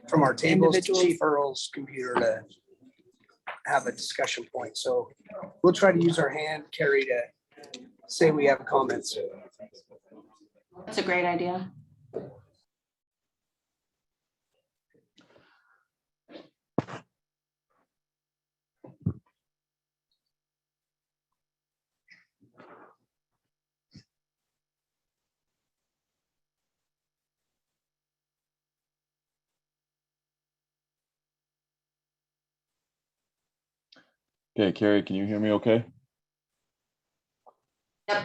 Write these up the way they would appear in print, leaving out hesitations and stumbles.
from our tables to Individuals. Chief Earl's computer to have a discussion point. So we'll try to use our hand, Keri, to say we have comments. That's a great idea. Okay, Keri, can you hear me okay? Yep.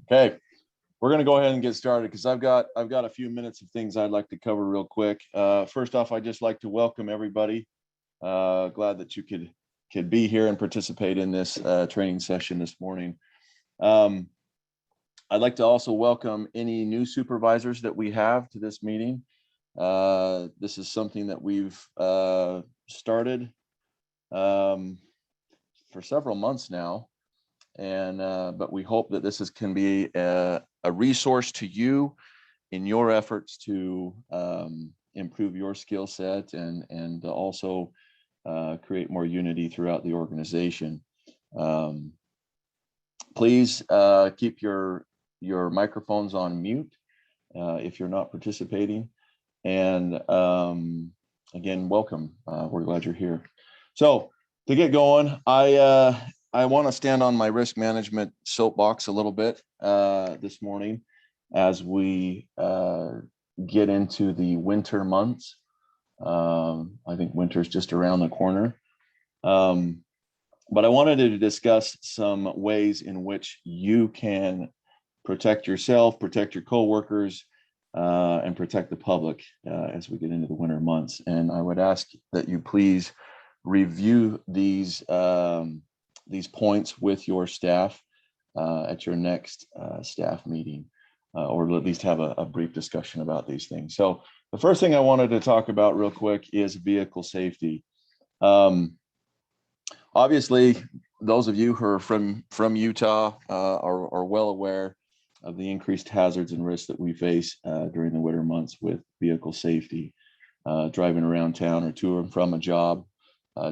Okay, we're going to go ahead and get started because I've got a few minutes of things I'd like to cover real quick. First off, I'd just like to welcome everybody. Glad that you could be here and participate in this training session this morning. I'd like to also welcome any new supervisors that we have to this meeting. This is something that we've started for several months now, and but we hope that this can be a resource to you in your efforts to improve your skill set and also create more unity throughout the organization. Please keep your microphones on mute if you're not participating, and again, welcome. We're glad you're here. So to get going, I want to stand on my risk management soapbox a little bit this morning as we get into the winter months. I think winter's just around the corner. But I wanted to discuss some ways in which you can protect yourself, protect your coworkers, and protect the public as we get into the winter months. And I would ask that you please review these points with your staff at your next staff meeting, or at least have a brief discussion about these things. So the first thing I wanted to talk about real quick is vehicle safety. Obviously, those of you who are from Utah are well aware of the increased hazards and risks that we face during the winter months with vehicle safety, driving around town or to and from a job,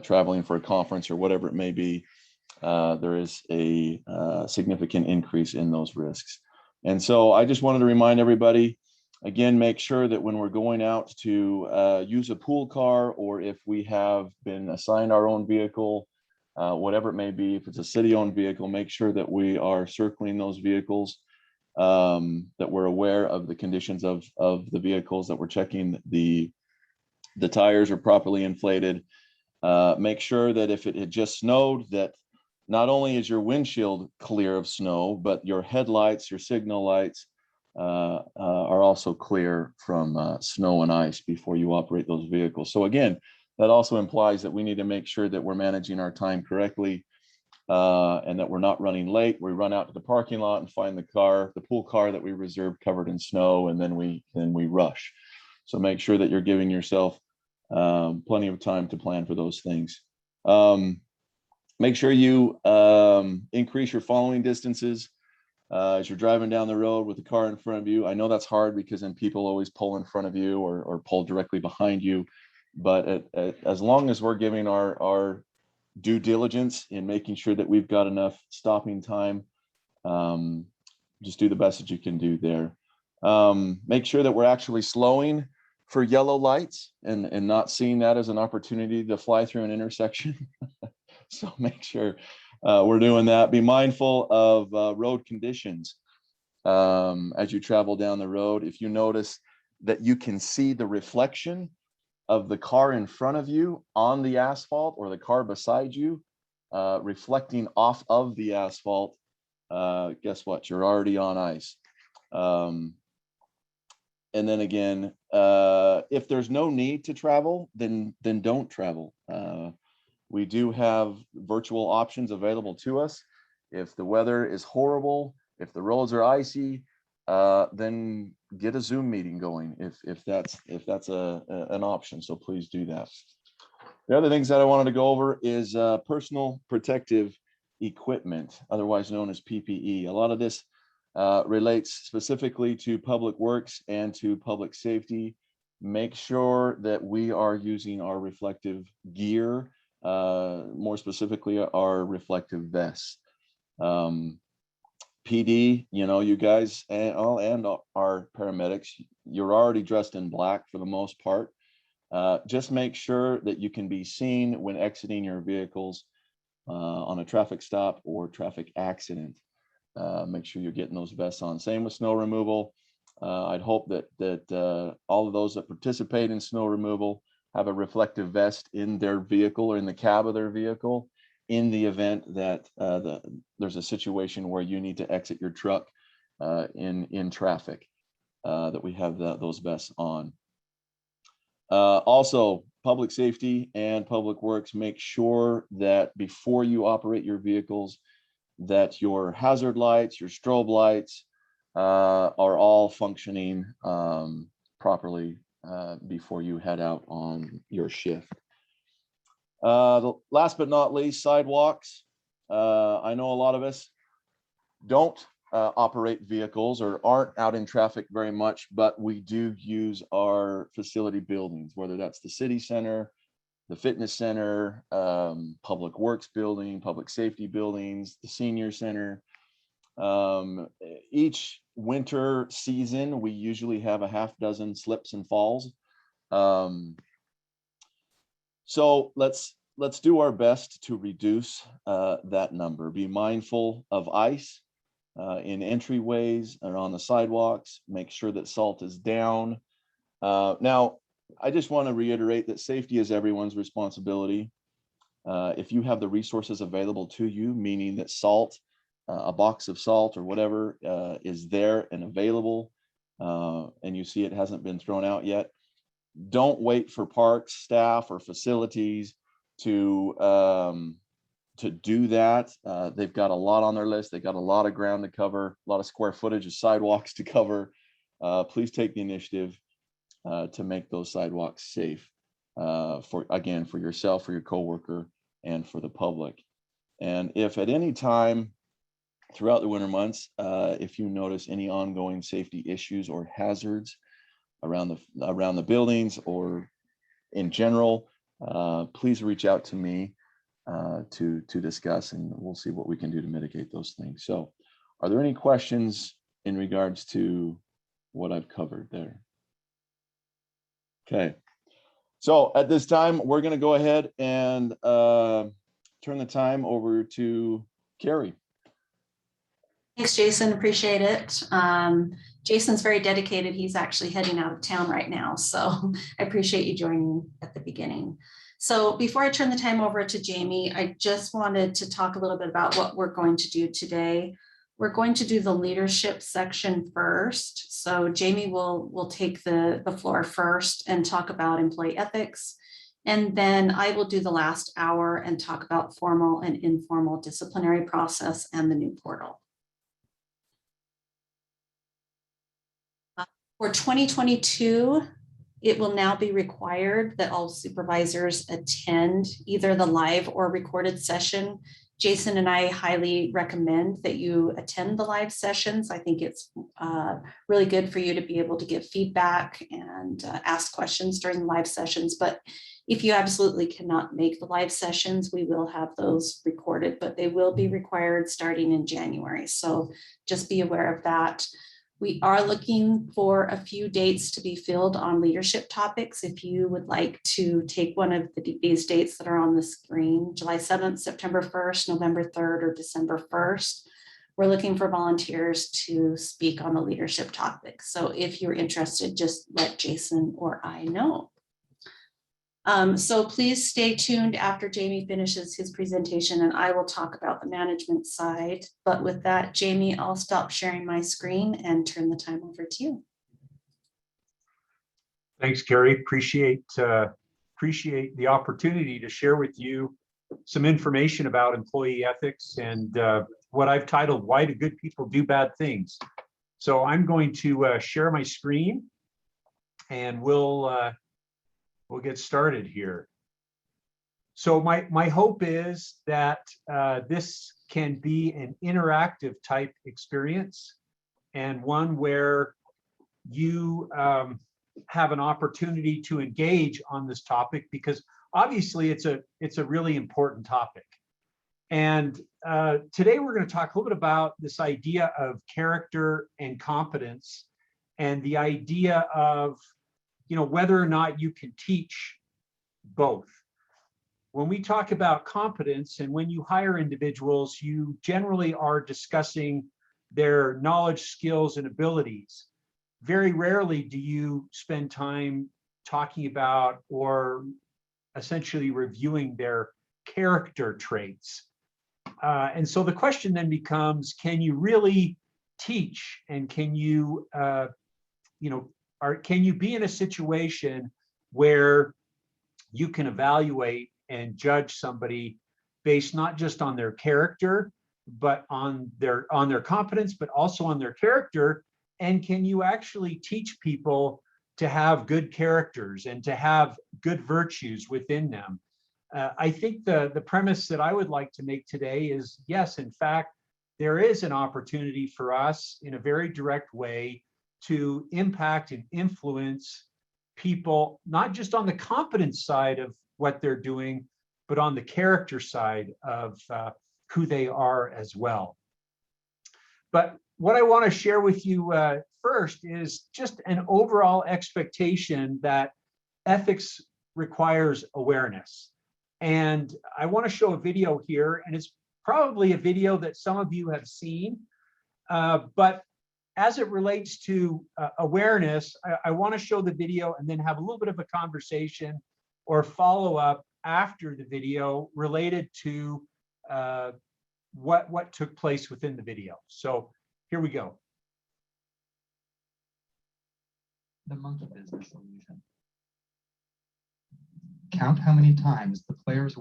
traveling for a conference or whatever it may be. There is a significant increase in those risks. And so I just wanted to remind everybody, again, make sure that when we're going out to use a pool car, or if we have been assigned our own vehicle, whatever it may be, if it's a city-owned vehicle, make sure that we are circling those vehicles, that we're aware of the conditions of the vehicles, that we're checking the tires are properly inflated. Make sure that if it had just snowed, that not only is your windshield clear of snow, but your headlights, your signal lights are also clear from snow and ice before you operate those vehicles. So again, that also implies that we need to make sure that we're managing our time correctly, and that we're not running late. We run out to the parking lot and find the pool car that we reserved covered in snow, and then we rush. So make sure that you're giving yourself plenty of time to plan for those things. Make sure you increase your following distances as you're driving down the road with the car in front of you. I know that's hard because then people always pull in front of you or pull directly behind you. But as long as we're giving our due diligence in making sure that we've got enough stopping time, just do the best that you can do there. Make sure that we're actually slowing for yellow lights and not seeing that as an opportunity to fly through an intersection. So make sure we're doing that. Be mindful of road conditions as you travel down the road. If you notice that you can see the reflection of the car in front of you on the asphalt, or the car beside you reflecting off of the asphalt, guess what? You're already on ice. And then again, if there's no need to travel, then don't travel. We do have virtual options available to us. If the weather is horrible, if the roads are icy, then get a Zoom meeting going if that's an option. So please do that. The other things that I wanted to go over is personal protective equipment, otherwise known as PPE. A lot of this relates specifically to public works and to public safety. make sure that we are using our reflective gear, more specifically our reflective vests. PD, you guys and our paramedics, you're already dressed in black for the most part. Just make sure that you can be seen when exiting your vehicles on a traffic stop or traffic accident. Make sure you're getting those vests on. Same with snow removal. I'd hope that all of those that participate in snow removal have a reflective vest in their vehicle or in the cab of their vehicle in the event that there's a situation where you need to exit your truck in traffic, that we have those vests on. Also, public safety and public works, make sure that before you operate your vehicles, that your hazard lights, your strobe lights are all functioning properly before you head out on your shift. Last but not least, sidewalks. I know a lot of us don't operate vehicles or aren't out in traffic very much, but we do use our facility buildings, whether that's the city center, the fitness center, public works building, public safety buildings, the senior center. Each winter season, we usually have a half dozen slips and falls. So let's do our best to reduce that number. Be mindful of ice in entryways and on the sidewalks. Make sure that salt is down. Now, I just want to reiterate that safety is everyone's responsibility. If you have the resources available to you, meaning that salt, a box of salt or whatever is there and available, and you see it hasn't been thrown out yet, don't wait for parks, staff, or facilities to do that. They've got a lot on their list. They've got a lot of ground to cover, a lot of square footage of sidewalks to cover. Please take the initiative to make those sidewalks safe for yourself, for your coworker, and for the public. And if at any time throughout the winter months, if you notice any ongoing safety issues or hazards around the buildings or in general, please reach out to me to discuss, and we'll see what we can do to mitigate those things. So, are there any questions in regards to what I've covered there? Okay, so at this time, we're going to go ahead and turn the time over to Keri. Thanks, Jason. Appreciate it. Jason's very dedicated. He's actually heading out of town right now, so I appreciate you joining at the beginning. So before I turn the time over to Jamie, I just wanted to talk a little bit about what we're going to do today. We're going to do the leadership section first. So Jamie will take the floor first and talk about employee ethics. And then I will do the last hour and talk about formal and informal disciplinary process and the new portal. For 2022, it will now be required that all supervisors attend either the live or recorded session. Jason and I highly recommend that you attend the live sessions. I think it's really good for you to be able to give feedback and ask questions during the live sessions. But if you absolutely cannot make the live sessions, we will have those recorded, but they will be required starting in January. So just be aware of that. We are looking for a few dates to be filled on leadership topics. If you would like to take one of these dates that are on the screen, July 7th, September 1st, November 3rd, or December 1st, we're looking for volunteers to speak on the leadership topic. So if you're interested, just let Jason or I know. So please stay tuned after Jamie finishes his presentation, and I will talk about the management side. But with that, Jamie, I'll stop sharing my screen and turn the time over to you. Thanks, Keri. Appreciate the opportunity to share with you some information about employee ethics and what I've titled, Why Do Good People Do Bad Things? So I'm going to share my screen, and we'll get started here. So my hope is that this can be an interactive type experience, and one where you have an opportunity to engage on this topic, because obviously it's a really important topic. And today we're going to talk a little bit about this idea of character and competence, and the idea of, you know, whether or not you can teach both. When we talk about competence and when you hire individuals, you generally are discussing their knowledge, skills, and abilities. Very rarely do you spend time talking about or essentially reviewing their character traits. And so the question then becomes, can you really teach, and can you, can you be in a situation where you can evaluate and judge somebody based not just on their character, but on their competence, but also on their character? And can you actually teach people to have good characters and to have good virtues within them? I think the premise that I would like to make today is, yes, in fact, there is an opportunity for us in a very direct way to impact and influence people, not just on the competence side of what they're doing, but on the character side of who they are as well. But what I want to share with you first is just an overall expectation that ethics requires awareness. And I want to show a video here, and it's probably a video that some of you have seen, but as it relates to awareness, I want to show the video and then have a little bit of a conversation or follow up after the video related to what took place within the video. So here we go. The monkey business illusion. Count how many times the players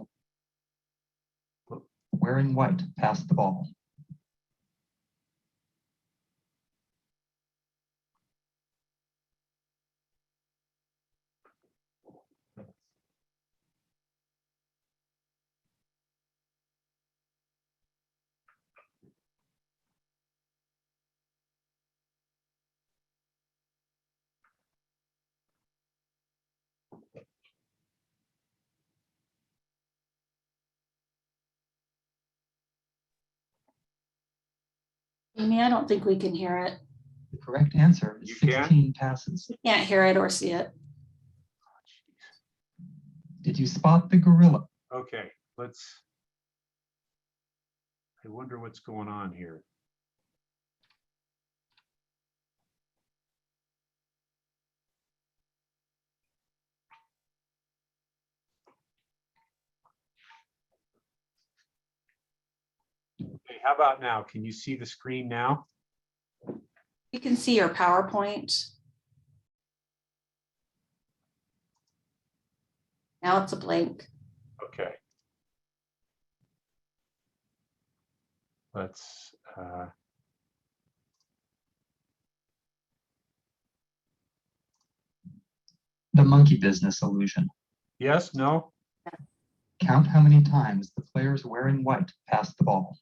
wearing white pass the ball. Amy, I don't think we can hear it. The correct answer is You can? 16 passes. We can't hear it or see it. Did you spot the gorilla? Okay, I wonder what's going on here. Okay, how about now? Can you see the screen now? You can see your PowerPoint. Now it's a blank. Okay. Let's The monkey business illusion. yes, no? Count how many times the players wearing white pass the ball.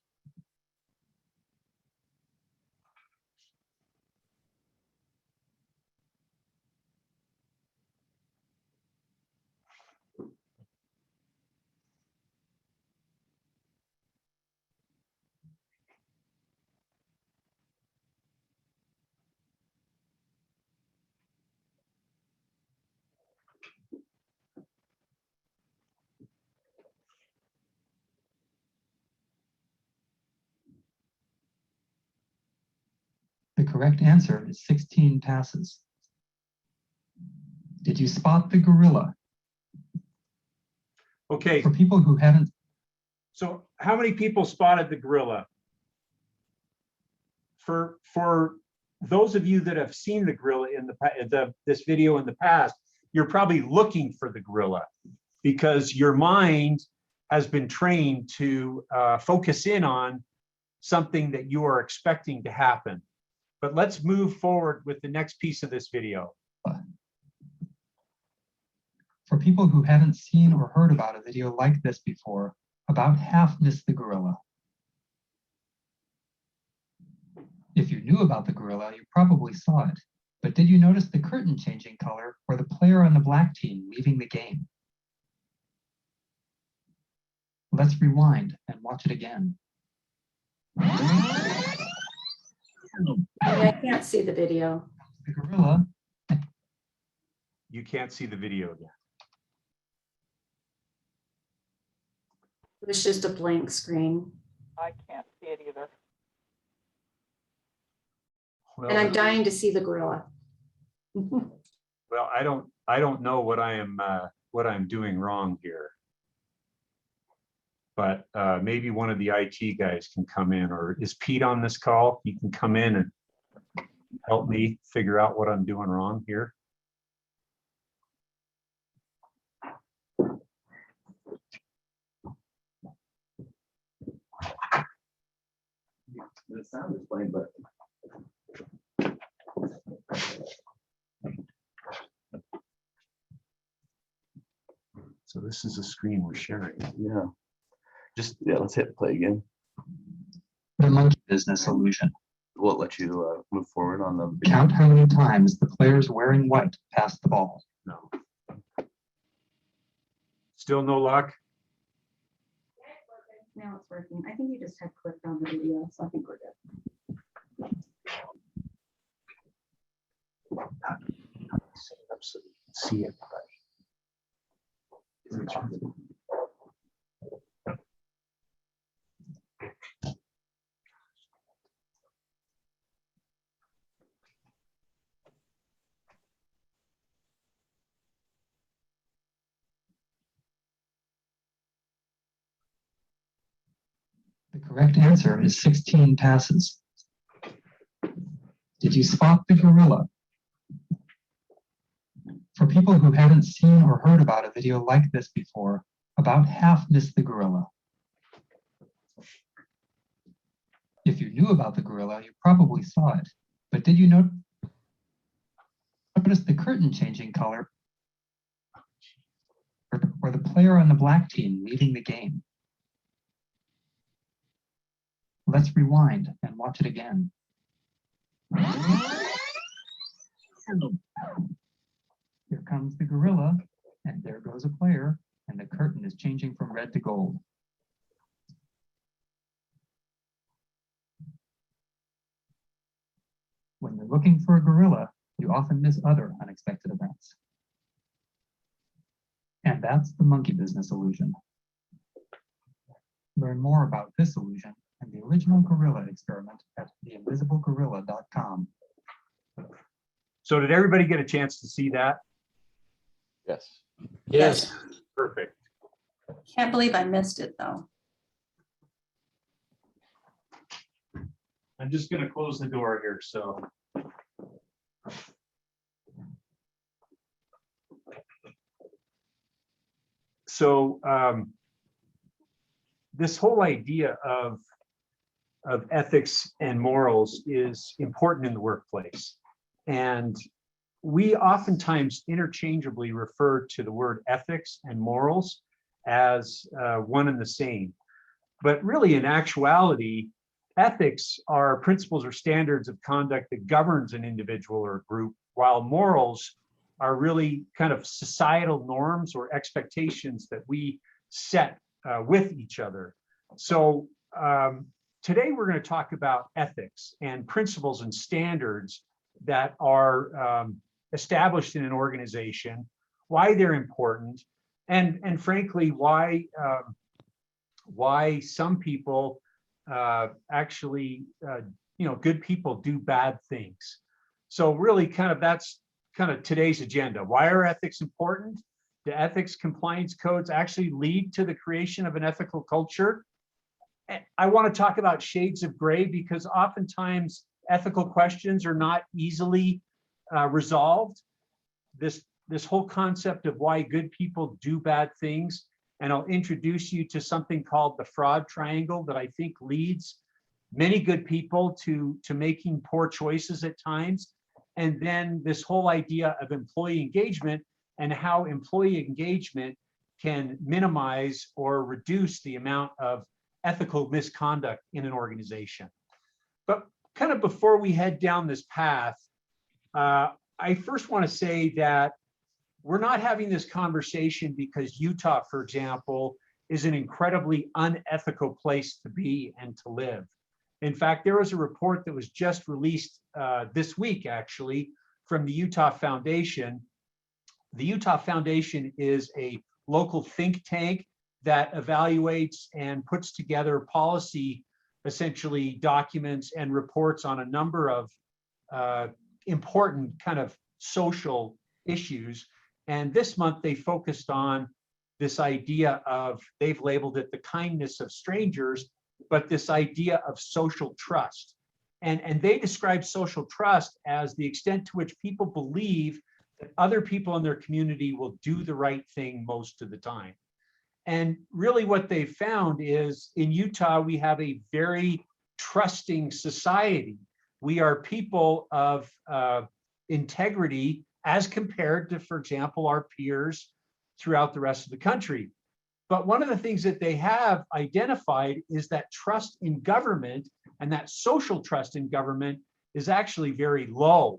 The correct answer is 16 passes. Did you spot the gorilla? Okay, For people who haven't, so how many people spotted the gorilla? For those of you that have seen the gorilla in this video in the past, you're probably looking for the gorilla because your mind has been trained to focus in on something that you are expecting to happen. But let's move forward with the next piece of this video. for people who haven't seen or heard about a video like this before, about half missed the gorilla. If you knew about the gorilla, you probably saw it, But did you notice the curtain changing color or the player on the black team leaving the game? Let's rewind and watch it again. I can't see the video. The gorilla. You can't see the video again. It was just a blank screen. I can't see it either. And I'm Well, dying to see the gorilla. well, I don't know what I'm doing wrong here. But maybe one of the IT guys can come in, or is Pete on this call? He can come in and help me figure out what I'm doing wrong here. The sound is playing, but. So this is a screen we're sharing. Yeah. Yeah, let's hit play again. The monkey business illusion. Will it let you move forward on the? Count how many times the players wearing white pass the ball. No. Still no luck? Now it's working. I think you just had clicked on the video, so I think we're good. So you can see it. The correct answer is 16 passes. Did you spot the gorilla? For people who haven't seen or heard about a video like this before, about half missed the gorilla. If you knew about the gorilla, you probably saw it. But did you notice the curtain changing color or the player on the black team leaving the game? Let's rewind and watch it again. Here comes the gorilla, and there goes a player, and the curtain is changing from red to gold. When you're looking for a gorilla, you often miss other unexpected events. And that's the monkey business illusion. Learn more about this illusion and the original gorilla experiment at theinvisiblegorilla.com. So did everybody get a chance to see that? Yes. Yes. Perfect. Can't believe I missed it though. I'm just going to close the door here. So this whole idea of ethics and morals is important in the workplace. And we oftentimes interchangeably refer to the word ethics and morals as one and the same. But really, in actuality, ethics are principles or standards of conduct that governs an individual or group, while morals are really kind of societal norms or expectations that we set with each other. So today we're going to talk about ethics and principles and standards that are established in an organization, why they're important, and frankly, why some people actually, good people do bad things. So really that's kind of today's agenda. Why are ethics important? Do ethics compliance codes actually lead to the creation of an ethical culture? I want to talk about shades of gray because oftentimes ethical questions are not easily resolved. This whole concept of why good people do bad things, and I'll introduce you to something called the fraud triangle that I think leads many good people to making poor choices at times. And then this whole idea of employee engagement and how employee engagement can minimize or reduce the amount of ethical misconduct in an organization. But kind of before we head down this path, I first want to say that we're not having this conversation because Utah, for example, is an incredibly unethical place to be and to live. In fact, there was a report that was just released this week, actually, from the Utah Foundation. The Utah Foundation is a local think tank that evaluates and puts together policy, essentially documents and reports on a number of important kind of social issues. And this month they focused on this idea of, they've labeled it the kindness of strangers, but this idea of social trust. And they describe social trust as the extent to which people believe that other people in their community will do the right thing most of the time. And really what they found is in Utah, we have a very trusting society. We are people of integrity as compared to, for example, our peers throughout the rest of the country. But one of the things that they have identified is that trust in government and that social trust in government is actually very low.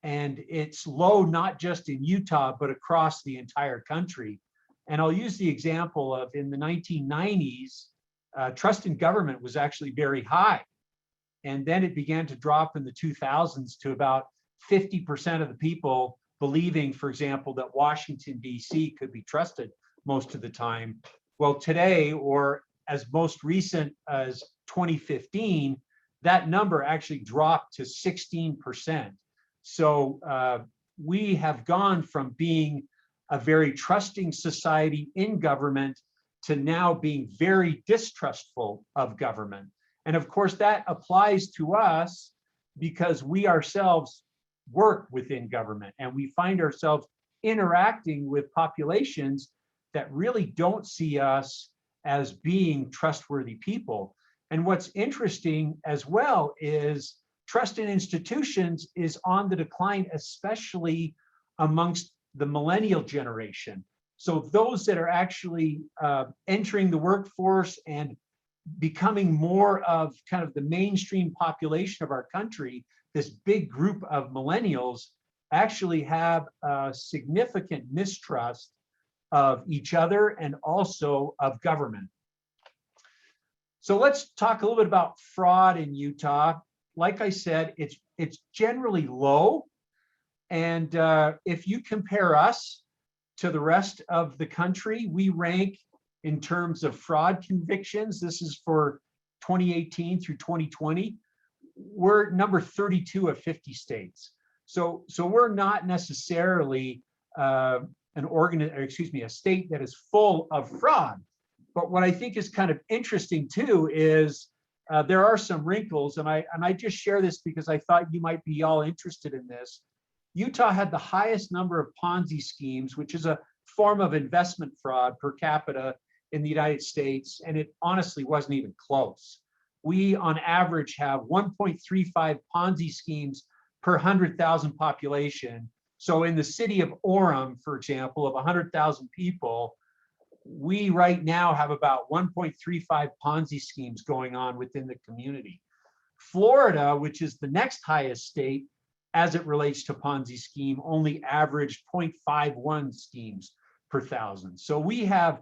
And it's low not just in Utah, but across the entire country. And I'll use the example of in the 1990s, trust in government was actually very high. And then it began to drop in the 2000s to about 50% of the people believing, for example, that Washington, D.C. could be trusted most of the time. Well, today, or as most recent as 2015, that number actually dropped to 16%. So we have gone from being a very trusting society in government to now being very distrustful of government. And of course, that applies to us because we ourselves work within government and we find ourselves interacting with populations that really don't see us as being trustworthy people. And what's interesting as well is trust in institutions is on the decline, especially amongst the millennial generation. So those that are actually entering the workforce and becoming more of kind of the mainstream population of our country, this big group of millennials actually have a significant mistrust of each other and also of government. So let's talk a little bit about fraud in Utah. Like I said, it's generally low. And if you compare us to the rest of the country, we rank in terms of fraud convictions. This is for 2018 through 2020. We're number 32 of 50 states. So we're not necessarily a state that is full of fraud. But what I think is kind of interesting too is there are some wrinkles, and I just share this because I thought you might be all interested in this. Utah had the highest number of Ponzi schemes, which is a form of investment fraud per capita in the United States, and it honestly wasn't even close. We, on average, have 1.35 Ponzi schemes per 100,000 population. So in the city of Orem, for example, of 100,000 people, we right now have about 1.35 Ponzi schemes going on within the community. Florida, which is the next highest state as it relates to Ponzi scheme, only averaged 0.51 schemes per thousand. So we have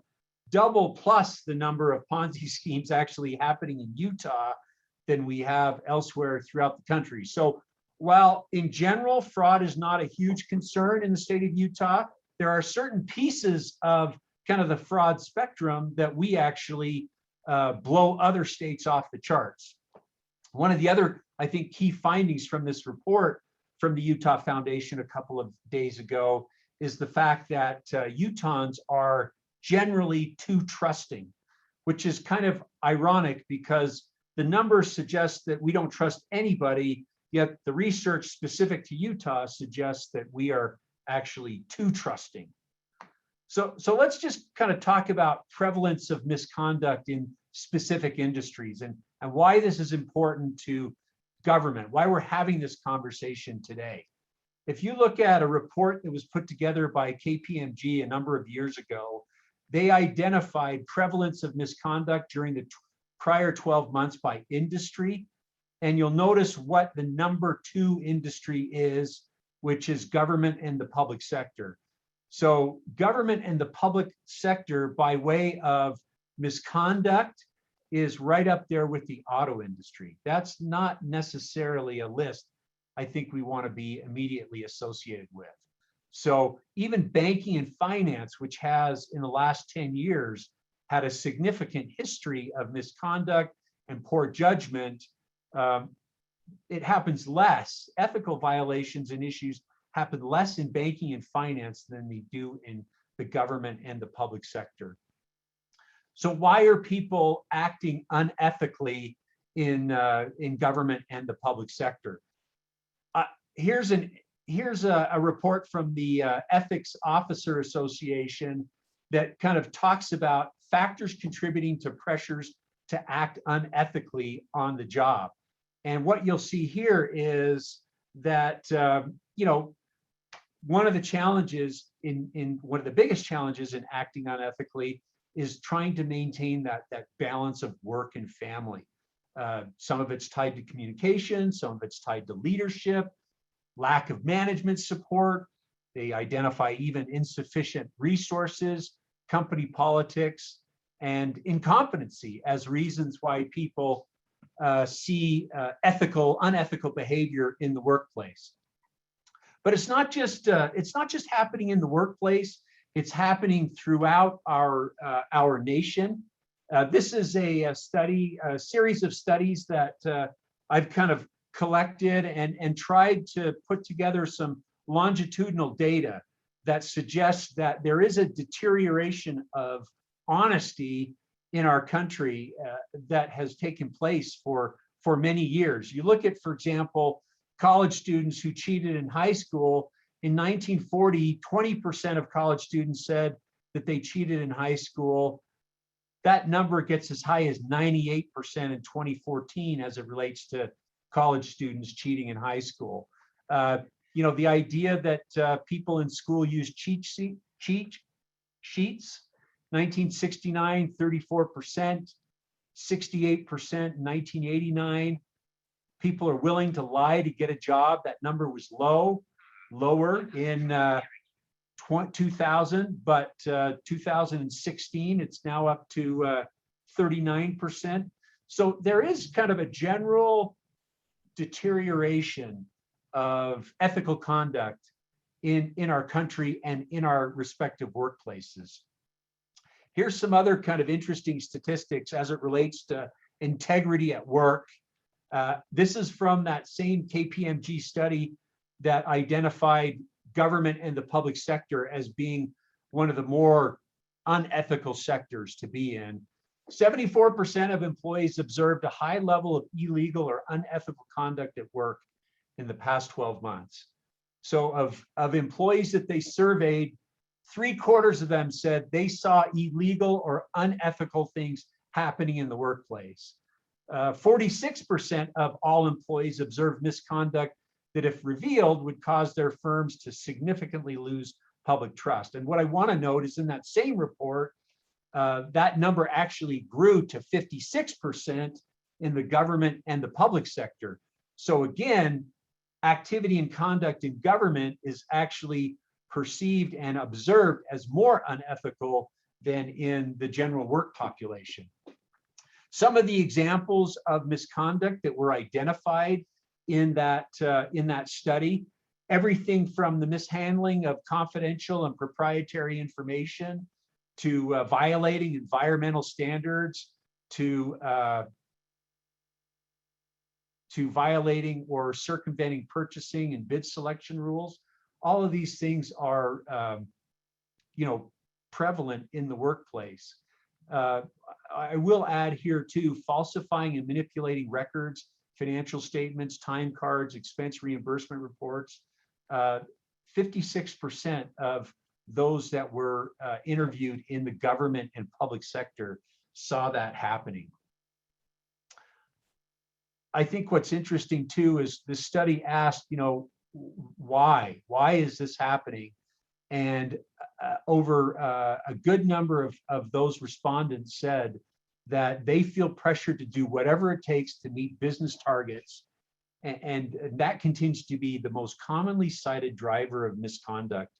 double plus the number of Ponzi schemes actually happening in Utah than we have elsewhere throughout the country. So while in general, fraud is not a huge concern in the state of Utah, there are certain pieces of kind of the fraud spectrum that we actually blow other states off the charts. One of the other, I think, key findings from this report from the Utah Foundation a couple of days ago is the fact that Utahns are generally too trusting, which is kind of ironic because the numbers suggest that we don't trust anybody, yet the research specific to Utah suggests that we are actually too trusting. So let's just kind of talk about prevalence of misconduct in specific industries and why this is important to government, why we're having this conversation today. If you look at a report that was put together by KPMG a number of years ago, they identified prevalence of misconduct during the prior 12 months by industry. And you'll notice what the number 2 industry is which is government and the public sector. So government and the public sector, by way of misconduct, is right up there with the auto industry. That's not necessarily a list I think we want to be immediately associated with. So even banking and finance, which has in the last 10 years had a significant history of misconduct and poor judgment, it happens less. Ethical violations and issues happen less in banking and finance than they do in the government and the public sector. So why are people acting unethically in government and the public sector? Here's a report from the Ethics Officer Association that kind of talks about factors contributing to pressures to act unethically on the job. And what you'll see here is that, one of the challenges one of the biggest challenges in acting unethically is trying to maintain that balance of work and family. Some of it's tied to communication, some of it's tied to leadership, lack of management support. They identify even insufficient resources, company politics, and incompetency as reasons why people see unethical behavior in the workplace. But it's not just happening in the workplace. It's happening throughout our nation. This is a series of studies that I've kind of collected and tried to put together some longitudinal data that suggests that there is a deterioration of honesty in our country that has taken place for many years. You look at, for example, college students who cheated in high school. In 1940, 20% of college students said that they cheated in high school. That number gets as high as 98% in 2014 as it relates to college students cheating in high school. The idea that people in school use cheat sheets, 1969, 34%, 68% in 1989. People are willing to lie to get a job. That number was lower in 2000, but 2016, it's now up to 39%. So there is kind of a general deterioration of ethical conduct in our country and in our respective workplaces. Here's some other kind of interesting statistics as it relates to integrity at work. This is from that same KPMG study that identified government and the public sector as being one of the more unethical sectors to be in. 74% of employees observed a high level of illegal or unethical conduct at work in the past 12 months. So of employees that they surveyed, 3/4 of them said they saw illegal or unethical things happening in the workplace. 46% of all employees observed misconduct that, if revealed, would cause their firms to significantly lose public trust. And what I want to note is in that same report, that number actually grew to 56% in the government and the public sector. So again, activity and conduct in government is actually perceived and observed as more unethical than in the general work population. Some of the examples of misconduct that were identified in that study, everything from the mishandling of confidential and proprietary information to violating environmental standards to violating or circumventing purchasing and bid selection rules. All of these things are prevalent in the workplace. I will add here too, falsifying and manipulating records, financial statements, time cards, expense reimbursement reports. 56% of those that were interviewed in the government and public sector saw that happening. I think what's interesting too is this study asked, why is this happening? And over a good number of those respondents said that they feel pressured to do whatever it takes to meet business targets And that continues to be the most commonly cited driver of misconduct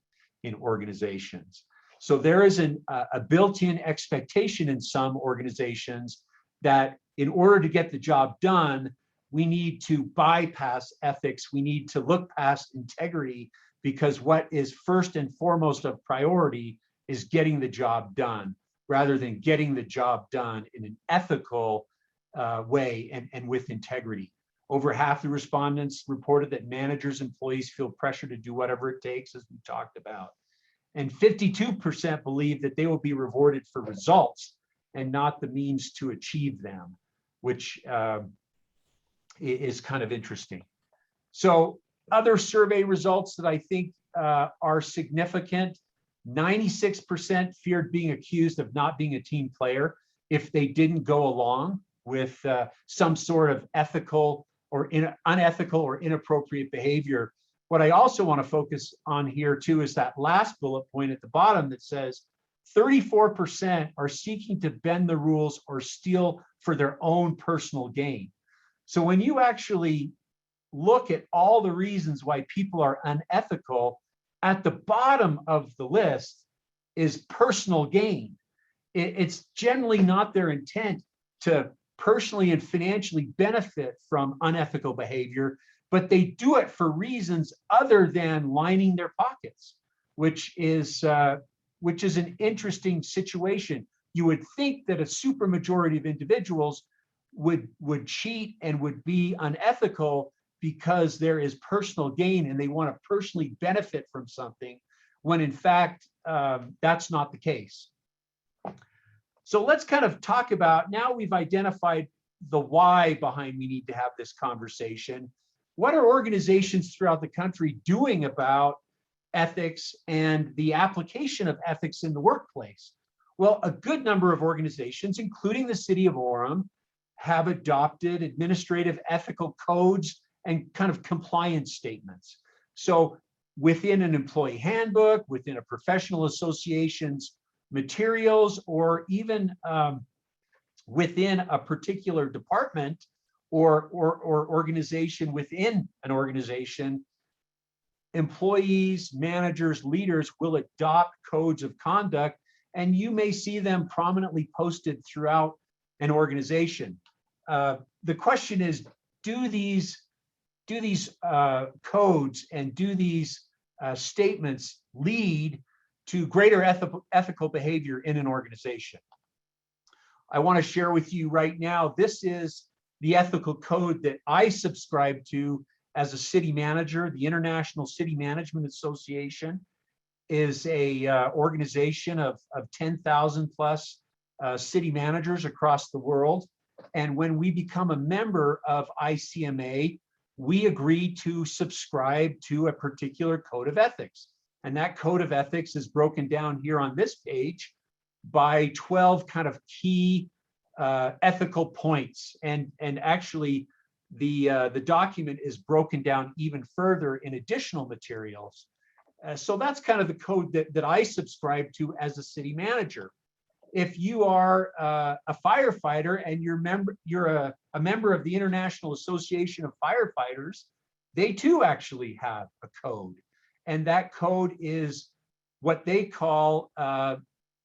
in organizations. So there is a built-in expectation in some organizations that in order to get the job done, we need to bypass ethics. We need to look past integrity, because what is first and foremost of priority is getting the job done, rather than getting the job done in an ethical way and with integrity. Over half the respondents reported that managers, employees feel pressure to do whatever it takes, as we talked about. And 52% believe that they will be rewarded for results and not the means to achieve them, which is kind of interesting. So other survey results that I think are significant: 96% feared being accused of not being a team player if they didn't go along with some sort of ethical or unethical or inappropriate behavior. What I also want to focus on here too is that last bullet point at the bottom that says 34% are seeking to bend the rules or steal for their own personal gain. So when you actually look at all the reasons why people are unethical, at the bottom of the list is personal gain. It's generally not their intent to personally and financially benefit from unethical behavior, but they do it for reasons other than lining their pockets, which is an interesting situation. You would think that a supermajority of individuals would cheat and would be unethical because there is personal gain and they want to personally benefit from something, when in fact that's not the case. So let's kind of talk about, now we've identified the why behind we need to have this conversation. What are organizations throughout the country doing about ethics and the application of ethics in the workplace? Well, a good number of organizations, including the city of Orem, have adopted administrative ethical codes and kind of compliance statements. So within an employee handbook, within a professional association's materials, or even within a particular department or organization within an organization, employees, managers, leaders will adopt codes of conduct, and you may see them prominently posted throughout an organization. The question is, do these codes and do these statements lead to greater ethical behavior in an organization? I want to share with you right now, this is the ethical code that I subscribe to as a city manager. The International City Management Association is a organization of 10,000 plus city managers across the world. And when we become a member of ICMA, we agree to subscribe to a particular code of ethics. And that code of ethics is broken down here on this page by 12 kind of key ethical points. And actually, the document is broken down even further in additional materials. So that's kind of the code that I subscribe to as a city manager. If you are a firefighter and you're a member of the International Association of Firefighters, they too actually have a code. And that code is what they call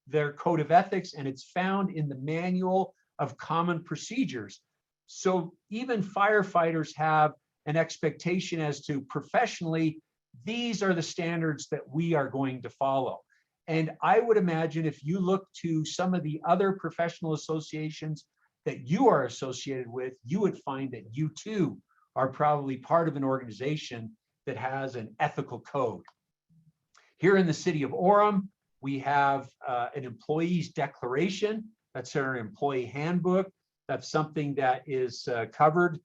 their code of ethics, and it's found in the Manual of Common Procedures. So even firefighters have an expectation as to professionally, these are the standards that we are going to follow. And I would imagine if you look to some of the other professional associations that you are associated with, you would find that you too are probably part of an organization that has an ethical code. Here in the city of Orem, we have an employee's declaration. That's our employee handbook. That's something that is covered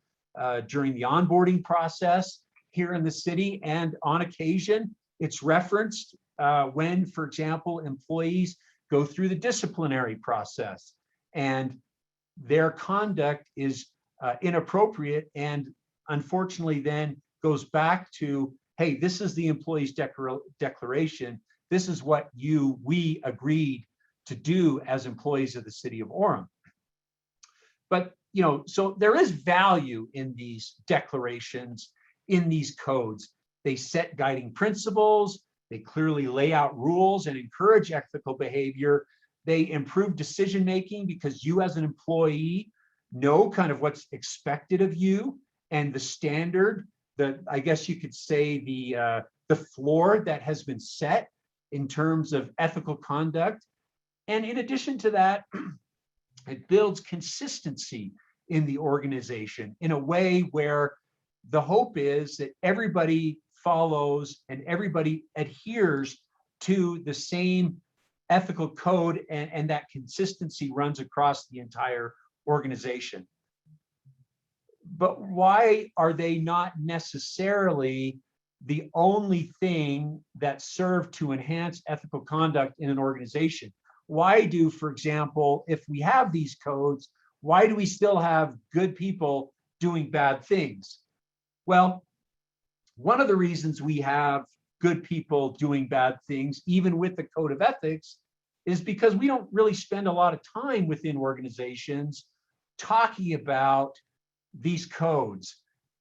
during the onboarding process here in the city. And on occasion, it's referenced when, for example, employees go through the disciplinary process and their conduct is inappropriate, and unfortunately then goes back to, hey, this is the employee's declaration. This is what we agreed to do as employees of the city of Orem. But, so there is value in these declarations, in these codes. They set guiding principles, they clearly lay out rules and encourage ethical behavior. They improve decision-making because you as an employee know kind of what's expected of you and the standard, I guess you could say the floor that has been set in terms of ethical conduct. And in addition to that, it builds consistency in the organization in a way where the hope is that everybody follows and everybody adheres to the same ethical code, and that consistency runs across the entire organization. But why are they not necessarily the only thing that serve to enhance ethical conduct in an organization? Why do, for example, if we have these codes, why do we still have good people doing bad things? Well, one of the reasons we have good people doing bad things, even with the code of ethics, is because we don't really spend a lot of time within organizations talking about these codes,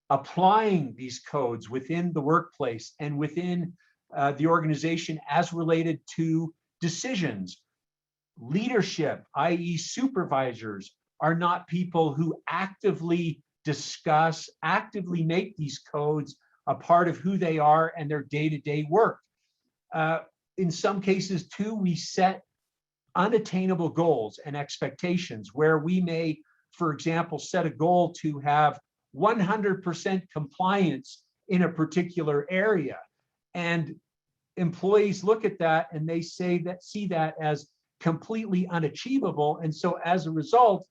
applying these codes within the workplace and within the organization as related to decisions. Leadership, i.e. supervisors, are not people who actively discuss, actively make these codes a part of who they are and their day-to-day work. In some cases too, we set unattainable goals and expectations where we may, for example, set a goal to have 100% compliance in a particular area. And employees look at that and they see that as completely unachievable. And so as a result,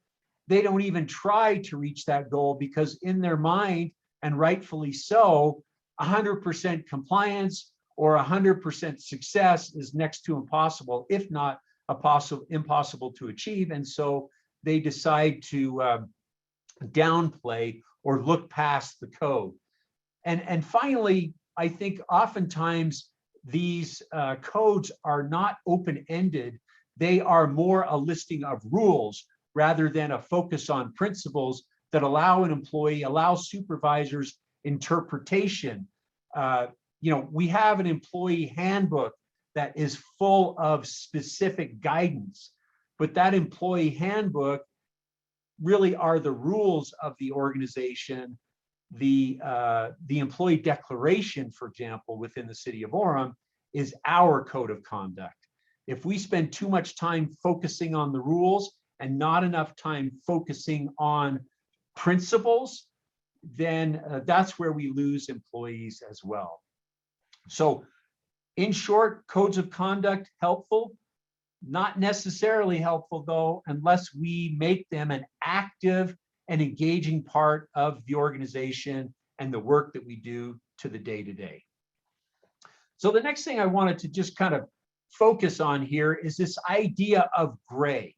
they don't even try to reach that goal because in their mind, and rightfully so, 100% compliance or 100% success is next to impossible, if not impossible to achieve. And so they decide to downplay or look past the code. And finally, I think oftentimes these codes are not open-ended. They are more a listing of rules rather than a focus on principles that allow an employee, allow supervisors interpretation. We have an employee handbook that is full of specific guidance, but that employee handbook really are the rules of the organization. The employee declaration, for example, within the city of Orem is our code of conduct. If we spend too much time focusing on the rules and not enough time focusing on principles, then that's where we lose employees as well. So in short, codes of conduct helpful, not necessarily helpful though, unless we make them an active and engaging part of the organization and the work that we do to the day-to-day. So the next thing I wanted to just kind of focus on here is this idea of gray,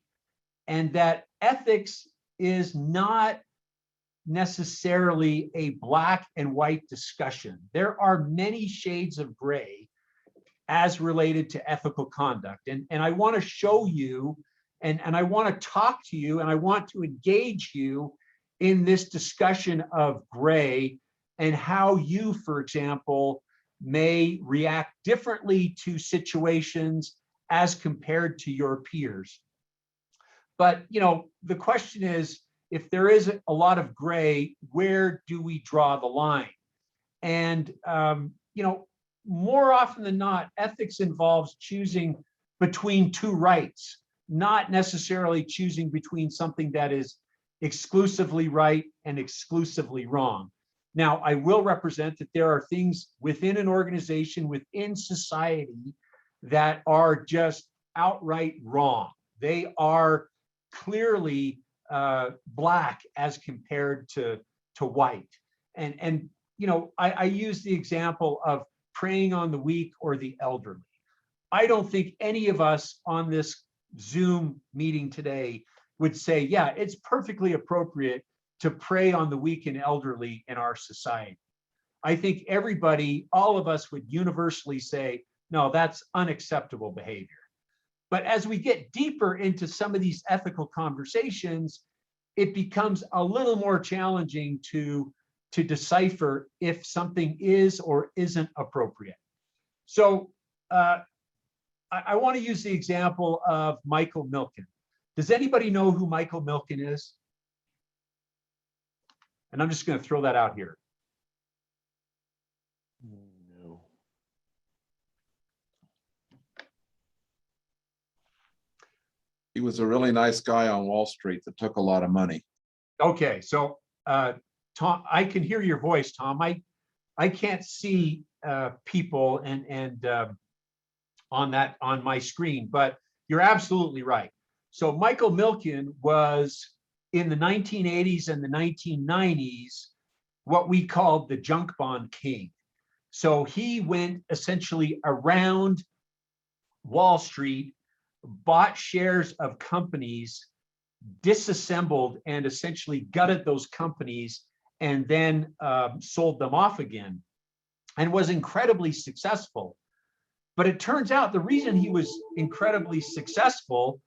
and that ethics is not necessarily a black and white discussion. There are many shades of gray as related to ethical conduct. And I want to show you, and I want to talk to you, and I want to engage you in this discussion of gray and how you, for example, may react differently to situations as compared to your peers. But, the question is, if there is a lot of gray, where do we draw the line? And, more often than not, ethics involves choosing between two rights, not necessarily choosing between something that is exclusively right and exclusively wrong. Now, I will represent that there are things within an organization, within society, that are just outright wrong. They are clearly black as compared to white. And I use the example of preying on the weak or the elderly. I don't think any of us on this Zoom meeting today would say, yeah, it's perfectly appropriate to prey on the weak and elderly in our society. I think everybody, all of us would universally say, no, that's unacceptable behavior. But as we get deeper into some of these ethical conversations, it becomes a little more challenging to decipher if something is or isn't appropriate. So I want to use the example of Michael Milken. Does anybody know who Michael Milken is? And I'm just going to throw that out here. No. He was a really nice guy on Wall Street that took a lot of money. Okay, so Tom, I can hear your voice, Tom. I can't see people and on my screen, but you're absolutely right. So Michael Milken was in the 1980s and the 1990s what we called the junk bond king. So he went essentially around Wall Street, bought shares of companies, disassembled and essentially gutted those companies, and then sold them off again, and was incredibly successful. But it turns out the reason he was incredibly successful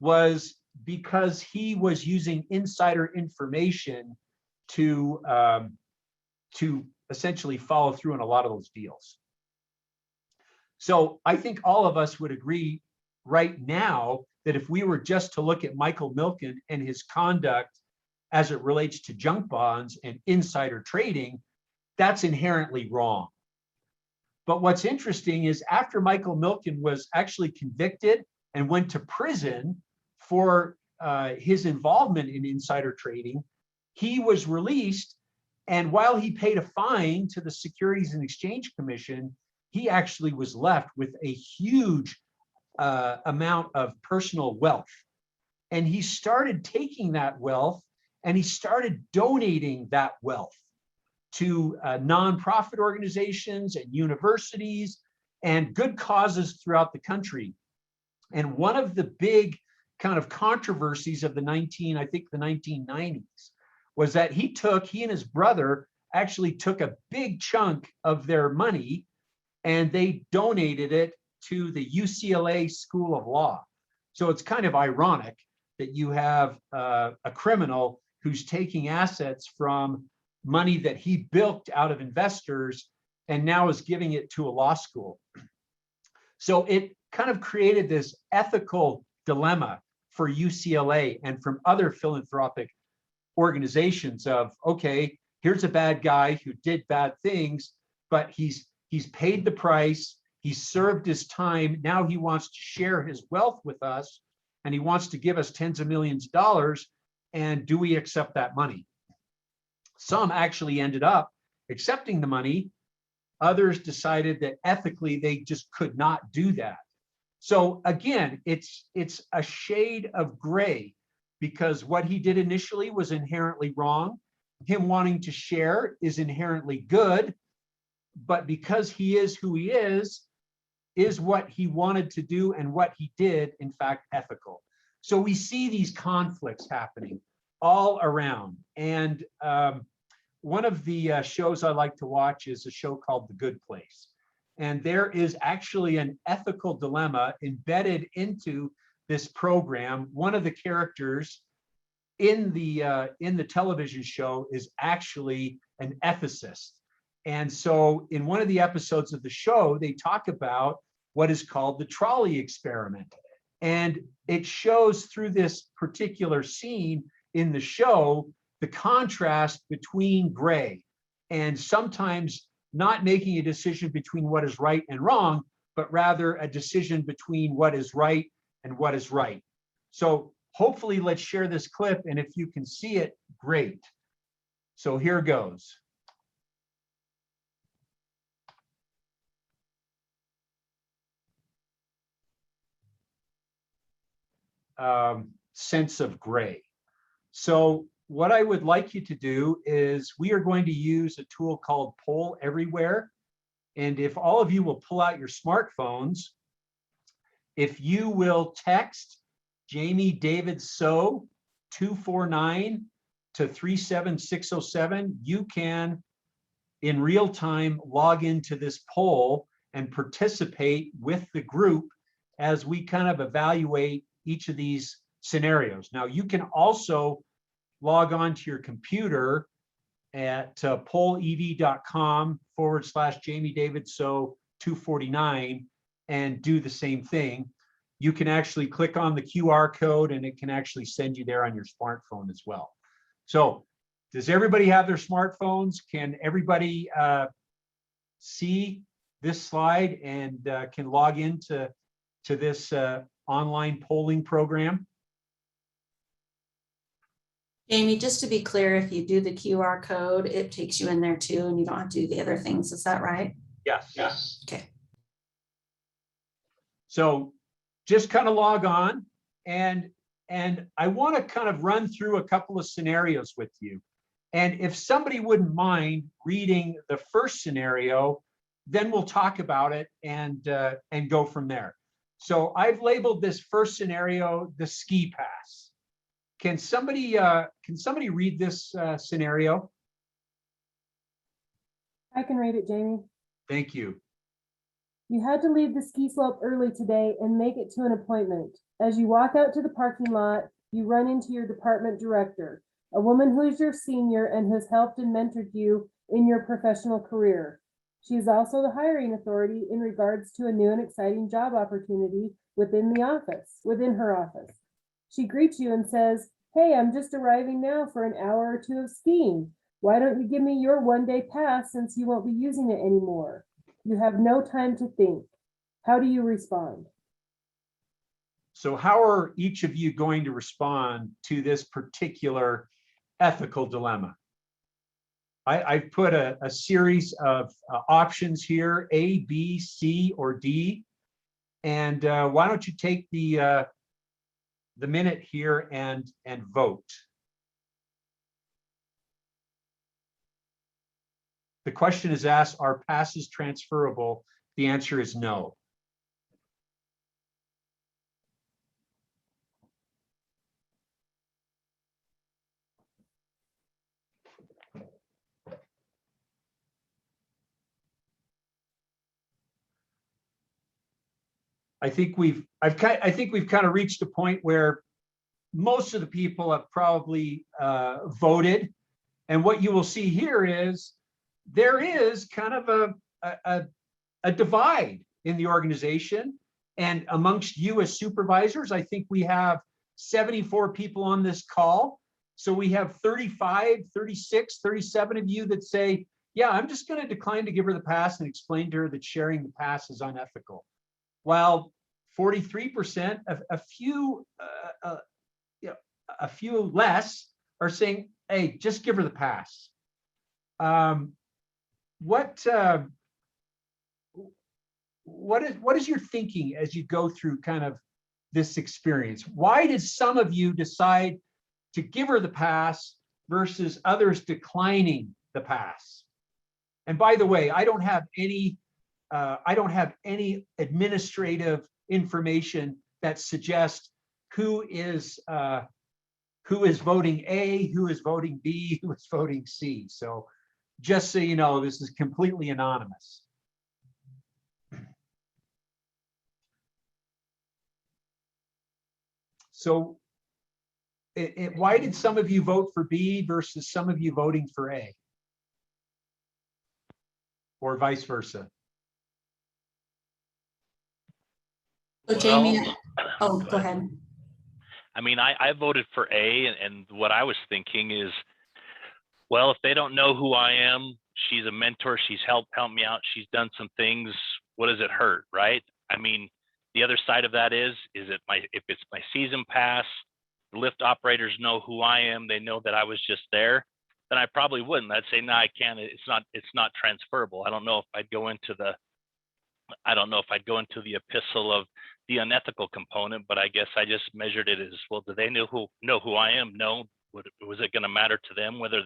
was because he was using insider information to essentially follow through on a lot of those deals. So I think all of us would agree right now that if we were just to look at Michael Milken and his conduct as it relates to junk bonds and insider trading, that's inherently wrong. But what's interesting is after Michael Milken was actually convicted and went to prison for his involvement in insider trading, he was released. And while he paid a fine to the Securities and Exchange Commission, he actually was left with a huge amount of personal wealth. And he started taking that wealth and he started donating that wealth to nonprofit organizations and universities and good causes throughout the country. And one of the big kind of controversies of the 1990s was that he and his brother actually took a big chunk of their money and they donated it to the UCLA School of Law. So it's kind of ironic that you have a criminal who's taking assets from money that he built out of investors and now is giving it to a law school. So it kind of created this ethical dilemma for UCLA and from other philanthropic organizations of, okay, here's a bad guy who did bad things, but he's paid the price, he's served his time, now he wants to share his wealth with us, and he wants to give us tens of millions of dollars, and do we accept that money? Some actually ended up accepting the money. Others decided that ethically they just could not do that. So again, it's a shade of gray, because what he did initially was inherently wrong. Him wanting to share is inherently good, but because he is who he is what he wanted to do and what he did, in fact, ethical. So we see these conflicts happening all around. And one of the shows I like to watch is a show called The Good Place. And there is actually an ethical dilemma embedded into this program. One of the characters in the television show is actually an ethicist. And so in one of the episodes of the show, they talk about what is called the trolley experiment. And it shows through this particular scene in the show, the contrast between gray and sometimes not making a decision between what is right and wrong, but rather a decision between what is right and what is right. So hopefully let's share this clip, and if you can see it, great. So here goes. Sense of gray. So what I would like you to do is we are going to use a tool called Poll Everywhere. And if all of you will pull out your smartphones, if you will text Jamie David So 249 to 37607, you can in real time log into this poll and participate with the group as we kind of evaluate each of these scenarios. Now you can also log on to your computer at pollev.com/Jamie David So 249 and do the same thing. You can actually click on the QR code and it can actually send you there on your smartphone as well. So does everybody have their smartphones? Can everybody see this slide and can log into this online polling program? Jamie, just to be clear, if you do the QR code, it takes you in there too, and you don't have to do the other things. Is that right? Yes. Yes. Okay. So just kind of log on and I want to kind of run through a couple of scenarios with you. And if somebody wouldn't mind reading the first scenario, then we'll talk about it and go from there. So I've labeled this first scenario the ski pass. Can somebody read this scenario? I can read it, Jamie. Thank you. You had to leave the ski slope early today and make it to an appointment. As you walk out to the parking lot, you run into your department director, a woman who is your senior and has helped and mentored you in your professional career. She is also the hiring authority in regards to a new and exciting job opportunity within her office. She greets you and says, "Hey, I'm just arriving now for an hour or two of skiing. Why don't you give me your one-day pass since you won't be using it anymore?" You have no time to think. How do you respond? So how are each of you going to respond to this particular ethical dilemma? I've put a series of options here, A, B, C, or D. And why don't you take the minute here and vote. The question is asked, are passes transferable? The answer is no. I think we've kind of reached a point where most of the people have probably voted, and what you will see here is there is kind of a divide in the organization, and amongst you as supervisors. I think we have 74 people on this call, so we have 35, 36, 37 of you that say, yeah, I'm just going to decline to give her the pass and explain to her that sharing the pass is unethical. While 43%, a few less are saying, hey, just give her the pass. What is your thinking as you go through kind of this experience? Why did some of you decide to give her the pass versus others declining the pass? And by the way, I don't have any administrative information that suggests who is voting A, who is voting B, who is voting C. So just so you know, this is completely anonymous. So why did some of you vote for B versus some of you voting for A? Or vice versa? So Jamie, oh, go ahead. I mean, I voted for A, and what I was thinking is, well, if they don't know who I am, she's a mentor, she's helped me out, she's done some things, what does it hurt, right? I mean, the other side of that is if it's my season pass, the lift operators know who I am, they know that I was just there, then I probably wouldn't. I'd say, no, I can't, it's not transferable. I don't know if I'd go into the epistle of the unethical component, but I guess I just measured it as, well, do they know who I am? No. Was it going to matter to them whether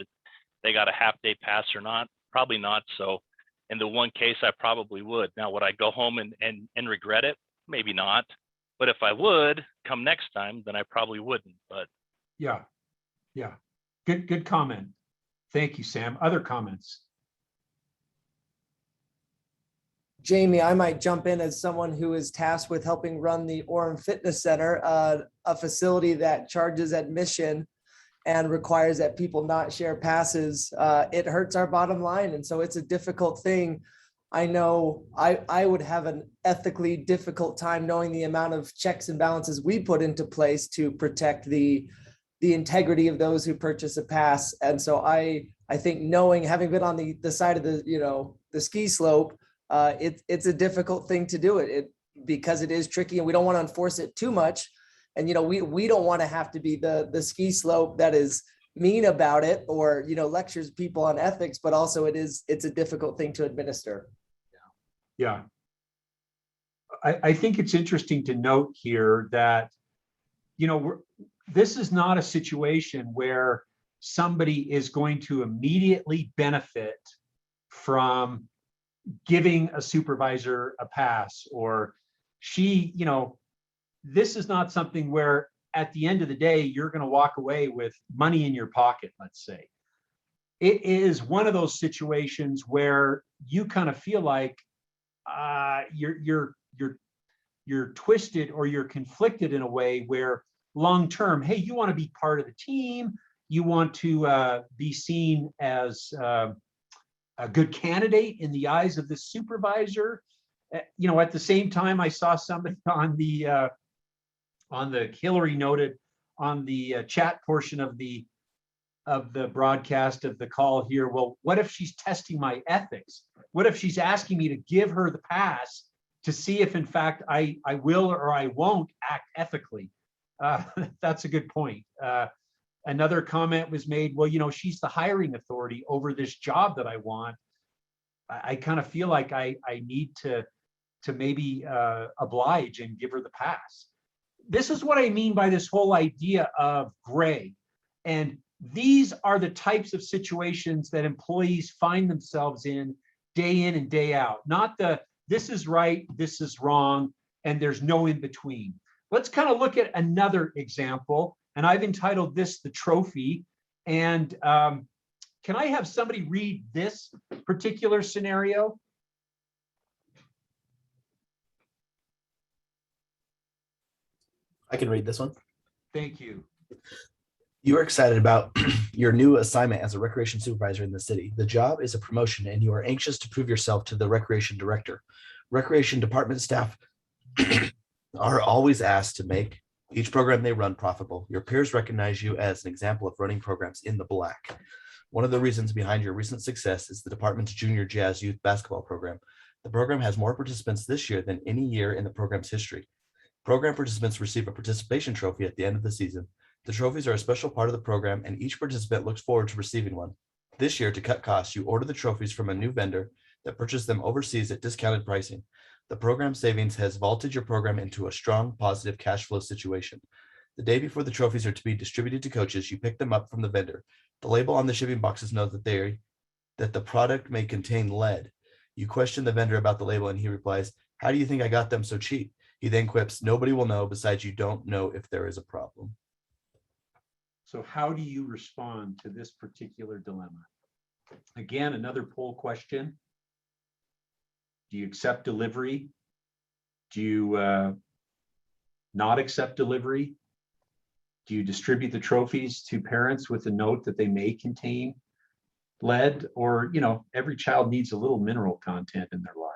they got a half-day pass or not? Probably not. So in the one case, I probably would. Now, would I go home and regret it? Maybe not. But if I would come next time, then I probably wouldn't. But yeah. Good comment. Thank you, Sam. Other comments? Jamie, I might jump in as someone who is tasked with helping run the Orem Fitness Center, a facility that charges admission. and requires that people not share passes, it hurts our bottom line. And so it's a difficult thing. I know I would have an ethically difficult time knowing the amount of checks and balances we put into place to protect the integrity of those who purchase a pass. And so I think knowing, having been on the side of the ski slope, it's a difficult thing to do it because it is tricky and we don't want to enforce it too much. And, we don't want to have to be the ski slope that is mean about it or, lectures people on ethics, but also it's a difficult thing to administer. Yeah. I think it's interesting to note here that, this is not a situation where somebody is going to immediately benefit from giving a supervisor a pass, or this is not something where at the end of the day, you're going to walk away with money in your pocket, let's say. It is one of those situations where you kind of feel like you're twisted or you're conflicted in a way where long-term, hey, you want to be part of the team, you want to be seen as a good candidate in the eyes of the supervisor. At the same time, I saw somebody on the Hillary noted on the chat portion of the broadcast of the call here. Well, what if she's testing my ethics? What if she's asking me to give her the pass to see if in fact I will or I won't act ethically? That's a good point. Another comment was made, well, she's the hiring authority over this job that I want. I kind of feel like I need to maybe oblige and give her the pass. This is what I mean by this whole idea of gray. And these are the types of situations that employees find themselves in and day out. Not this is right, this is wrong, and there's no in between. Let's kind of look at another example, and I've entitled this the trophy. And can I have somebody read this particular scenario? I can read this one. Thank you. You are excited about your new assignment as a recreation supervisor in the city. The job is a promotion and you are anxious to prove yourself to the recreation director. Recreation department staff are always asked to make each program they run profitable. Your peers recognize you as an example of running programs in the black. One of the reasons behind your recent success is the department's junior jazz youth basketball program. The program has more participants this year than any year in the program's history. Program participants receive a participation trophy at the end of the season. The trophies are a special part of the program and each participant looks forward to receiving one. This year, to cut costs, you order the trophies from a new vendor that purchased them overseas at discounted pricing. The program savings has vaulted your program into a strong, positive cash flow situation. The day before the trophies are to be distributed to coaches, you pick them up from the vendor. The label on the shipping boxes notes that the product may contain lead. You question the vendor about the label and he replies, "How do you think I got them so cheap?" He then quips, "Nobody will know, besides you don't know if there is a problem." So how do you respond to this particular dilemma? Again, another poll question. Do you accept delivery? Do you not accept delivery? Do you distribute the trophies to parents with a note that they may contain lead? Or, every child needs a little mineral content in their lives.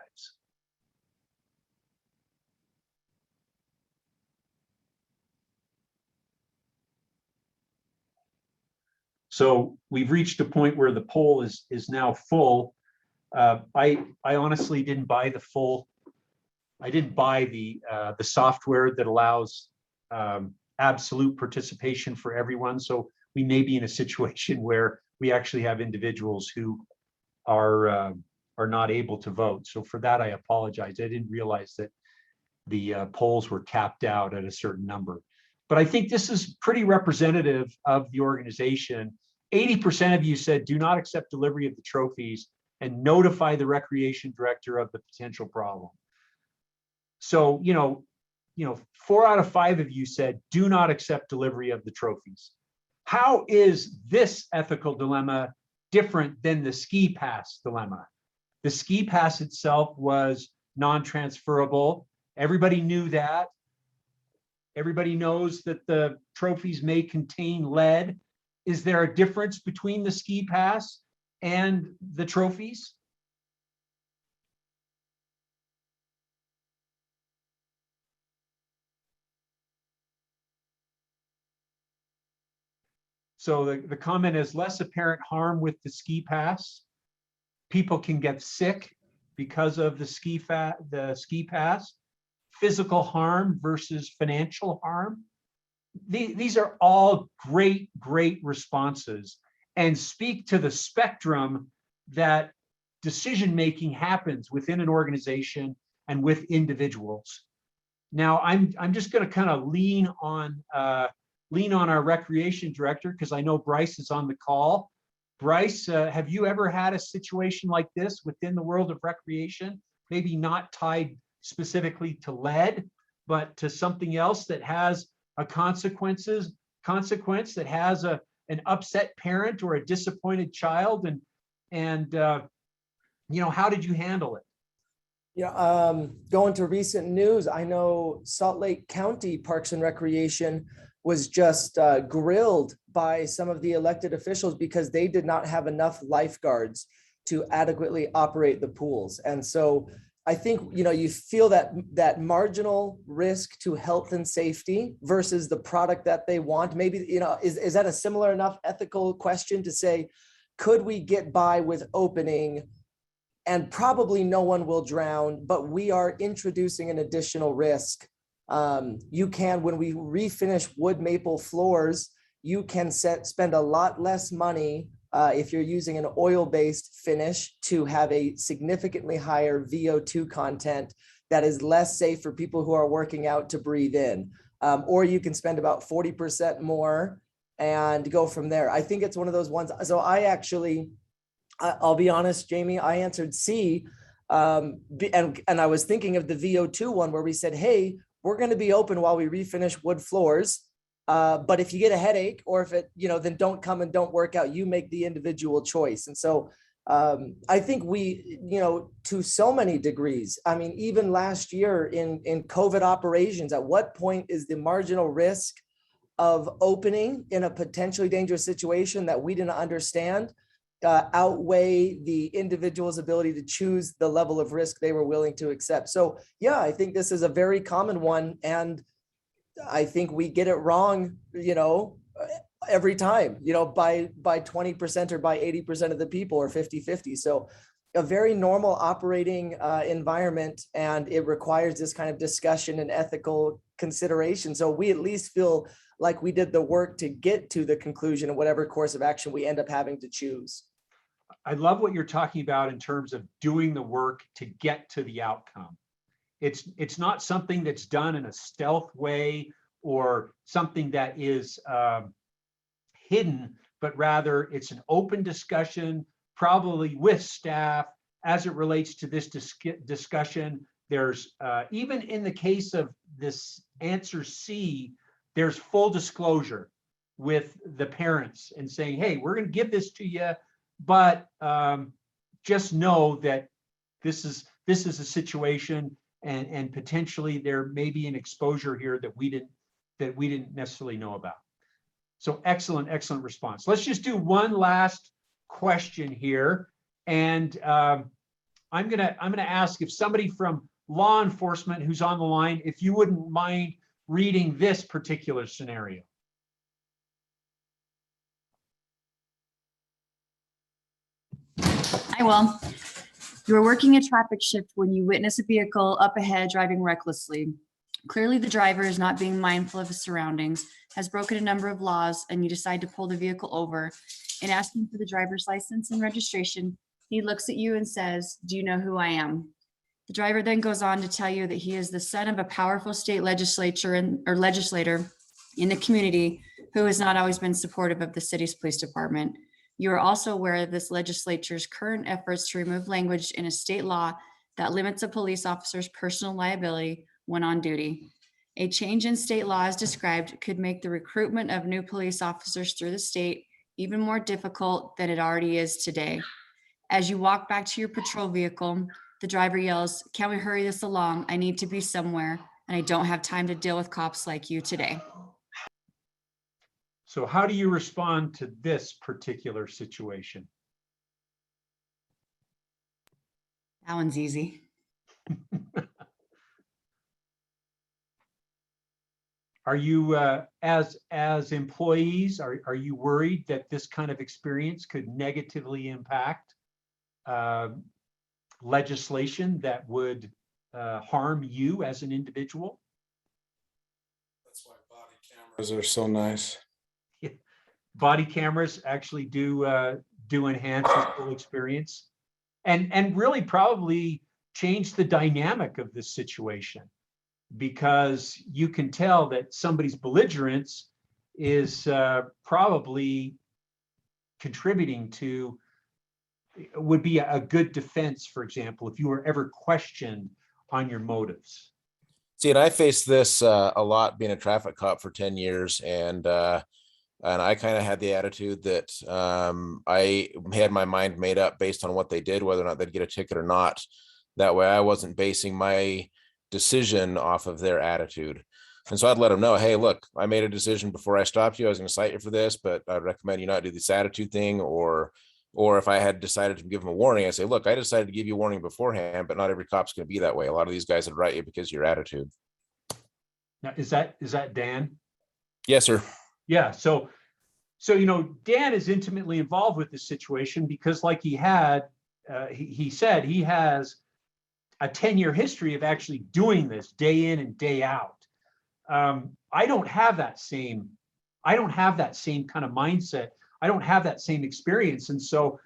So we've reached a point where the poll is now full. I honestly didn't buy the full. I didn't buy the software that allows absolute participation for everyone. So we may be in a situation where we actually have individuals who are not able to vote. So for that, I apologize. I didn't realize that the polls were capped out at a certain number. But I think this is pretty representative of the organization. 80% of you said do not accept delivery of the trophies and notify the recreation director of the potential problem. So, 4 out of 5 of you said do not accept delivery of the trophies. How is this ethical dilemma different than the ski pass dilemma? The ski pass itself was non-transferable. Everybody knew that. Everybody knows that the trophies may contain lead. Is there a difference between the ski pass and the trophies? So the comment is less apparent harm with the ski pass. People can get sick because of the ski pass. Physical harm versus financial harm. These are all great responses and speak to the spectrum that decision-making happens within an organization and with individuals. Now, I'm just going to kind of lean on our recreation director, because I know Bryce is on the call. Bryce, have you ever had a situation like this within the world of recreation? Maybe not tied specifically to lead, but to something else that has a consequence that has an upset parent or a disappointed child, and how did you handle it? Yeah, going to recent news, I know Salt Lake County Parks and Recreation was just grilled by some of the elected officials because they did not have enough lifeguards to adequately operate the pools. And so I think, you feel that marginal risk to health and safety versus the product that they want. Maybe, is that a similar enough ethical question to say, could we get by with opening and probably no one will drown, but we are introducing an additional risk? You can, when we refinish wood maple floors, you can spend a lot less money if you're using an oil-based finish to have a significantly higher VO2 content that is less safe for people who are working out to breathe in. Or you can spend about 40% more and go from there. I think it's one of those ones. So I'll be honest, Jamie, I answered C. And I was thinking of the VO2 one where we said, hey, we're going to be open while we refinish wood floors. But if you get a headache or if it, then don't come and don't work out. You make the individual choice. And so I think we, to so many degrees, I mean, even last year in COVID operations, at what point is the marginal risk of opening in a potentially dangerous situation that we didn't understand outweigh the individual's ability to choose the level of risk they were willing to accept? So yeah, I think this is a very common one. And I think we get it wrong, every time, by 20% or by 80% of the people, or 50-50. So a very normal operating environment, and it requires this kind of discussion and ethical consideration. So we at least feel like we did the work to get to the conclusion of whatever course of action we end up having to choose. I love what you're talking about in terms of doing the work to get to the outcome. It's not something that's done in a stealth way or something that is hidden, but rather it's an open discussion, probably with staff as it relates to this discussion. There's even in the case of this answer C, there's full disclosure with the parents and saying, hey, we're going to give this to you, but just know that this is a situation, and potentially there may be an exposure here that we didn't necessarily know about. So excellent response. Let's just do one last question here, and I'm gonna ask if somebody from law enforcement who's on the line, if you wouldn't mind reading this particular scenario. I will. You are working a traffic shift when you witness a vehicle up ahead driving recklessly. Clearly, the driver is not being mindful of his surroundings, has broken a number of laws, and you decide to pull the vehicle over. In asking for the driver's license and registration, he looks at you and says, "Do you know who I am?" The driver then goes on to tell you that he is the son of a powerful state legislator in the community who has not always been supportive of the city's police department. You are also aware of this legislature's current efforts to remove language in a state law that limits a police officer's personal liability when on duty. A change in state law as described could make the recruitment of new police officers through the state even more difficult than it already is today. As you walk back to your patrol vehicle, the driver yells, "Can we hurry this along? I need to be somewhere, and I don't have time to deal with cops like you today." So how do you respond to this particular situation? That one's easy. Are you, as employees, are you worried that this kind of experience could negatively impact legislation that would harm you as an individual? That's why body cameras are so nice. Body cameras actually do enhance this whole experience, and really probably change the dynamic of this situation, because you can tell that somebody's belligerence is probably contributing to, would be a good defense, for example, if you were ever questioned on your motives. See, and I faced this a lot being a traffic cop for 10 years. And I kind of had the attitude that I had my mind made up based on what they did, whether or not they'd get a ticket or not. That way I wasn't basing my decision off of their attitude. And so I'd let them know, hey, look, I made a decision before I stopped you. I was going to cite you for this, but I'd recommend you not do this attitude thing. Or if I had decided to give them a warning, I say, look, I decided to give you a warning beforehand, but not every cop's going to be that way. A lot of these guys would write you because of your attitude. Now, is that Dan? Yes, sir. Yeah. So, Dan is intimately involved with this situation because, like he said he has a 10-year history of actually doing this day in and day out. I don't have that same kind of mindset. I don't have that same experience. And so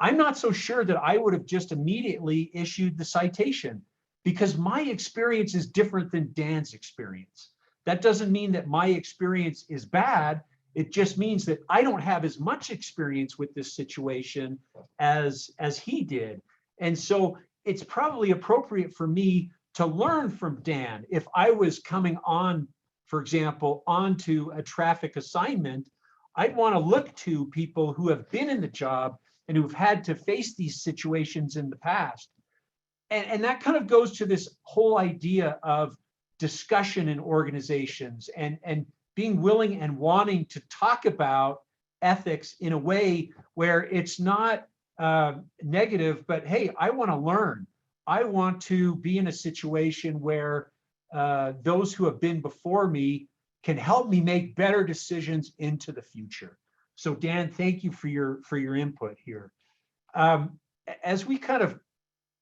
I'm not so sure that I would have just immediately issued the citation, because my experience is different than Dan's experience. That doesn't mean that my experience is bad. It just means that I don't have as much experience with this situation as he did. And so it's probably appropriate for me to learn from Dan. If I was coming on, for example, onto a traffic assignment, I'd want to look to people who have been in the job and who've had to face these situations in the past. And that kind of goes to this whole idea of discussion in organizations and being willing and wanting to talk about ethics in a way where it's not negative, but hey, I want to learn. I want to be in a situation where those who have been before me can help me make better decisions into the future. So Dan, thank you for your input here. As we kind of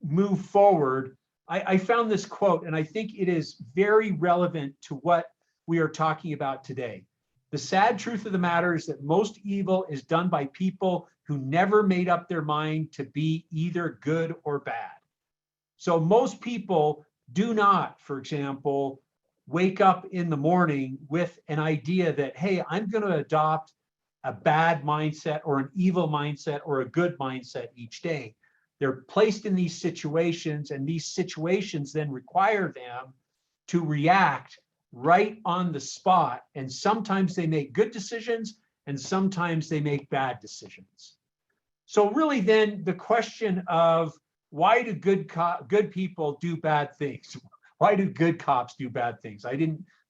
move forward, I found this quote, and I think it is very relevant to what we are talking about today. The sad truth of the matter is that most evil is done by people who never made up their mind to be either good or bad. So most people do not, for example, wake up in the morning with an idea that, hey, I'm going to adopt a bad mindset or an evil mindset or a good mindset each day. They're placed in these situations, and these situations then require them to react right on the spot. And sometimes they make good decisions and sometimes they make bad decisions. So really then the question of, why do good people do bad things? Why do good cops do bad things?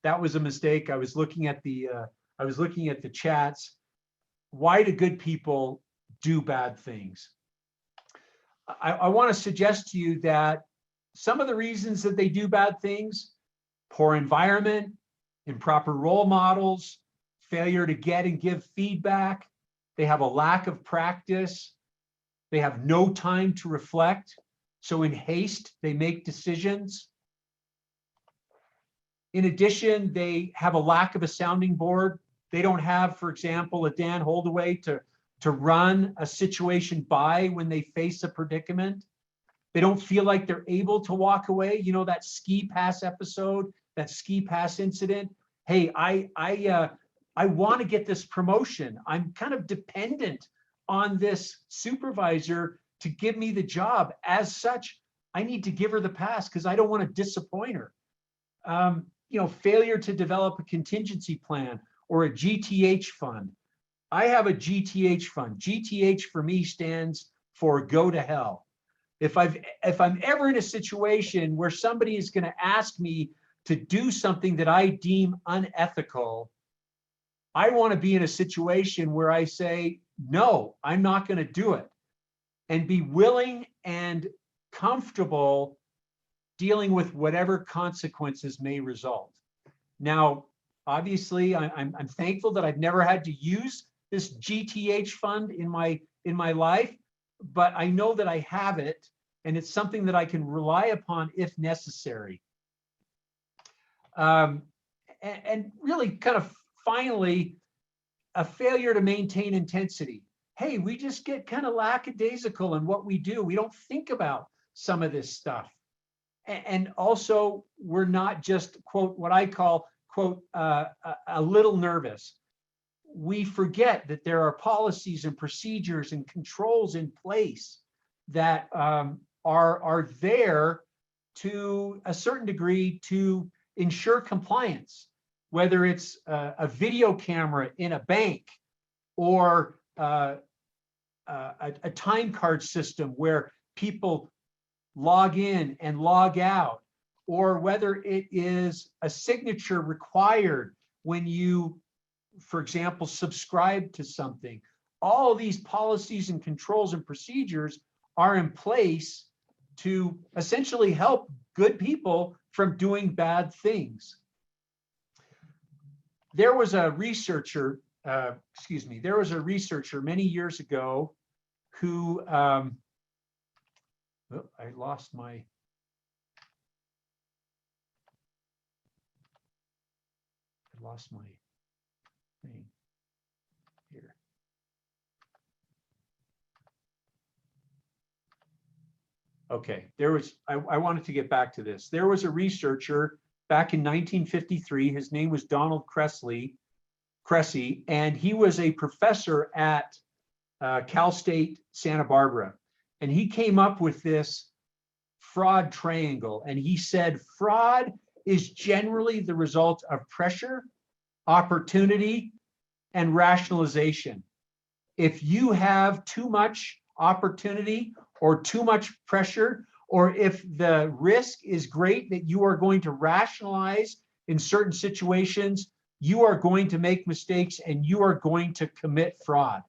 That was a mistake. I was looking at the chats. Why do good people do bad things? I want to suggest to you that some of the reasons that they do bad things: poor environment, improper role models, failure to get and give feedback. They have a lack of practice. They have no time to reflect. So in haste, they make decisions. In addition, they have a lack of a sounding board. They don't have, for example, a Dan Holdaway to run a situation by when they face a predicament. They don't feel like they're able to walk away. You know, that ski pass episode, that ski pass incident. Hey, I want to get this promotion. I'm kind of dependent on this supervisor to give me the job. As such, I need to give her the pass because I don't want to disappoint her. Failure to develop a contingency plan or a GTH fund. I have a GTH fund. GTH for me stands for go to hell. If I'm ever in a situation where somebody is going to ask me to do something that I deem unethical, I want to be in a situation where I say, no, I'm not going to do it, and be willing and comfortable dealing with whatever consequences may result. Now, obviously, I'm thankful that I've never had to use this GTH fund in my life, but I know that I have it, and it's something that I can rely upon if necessary. And really kind of finally, a failure to maintain intensity. Hey, we just get kind of lackadaisical in what we do. We don't think about some of this stuff. And also, we're not just, quote, what I call, quote, a little nervous. We forget that there are policies and procedures and controls in place that are there to a certain degree to ensure compliance, whether it's a video camera in a bank or a time card system where people log in and log out, or whether it is a signature required when you, for example, subscribe to something. All of these policies and controls and procedures are in place to essentially help good people from doing bad things. There was a researcher, there was a researcher many years ago who, I lost my, thing here. Okay, I wanted to get back to this. There was a researcher back in 1953. His name was Donald Cressy, and he was a professor at Cal State Santa Barbara. And he came up with this fraud triangle. And he said, fraud is generally the result of pressure, opportunity, and rationalization. If you have too much opportunity or too much pressure, or if the risk is great that you are going to rationalize in certain situations, you are going to make mistakes and you are going to commit fraud.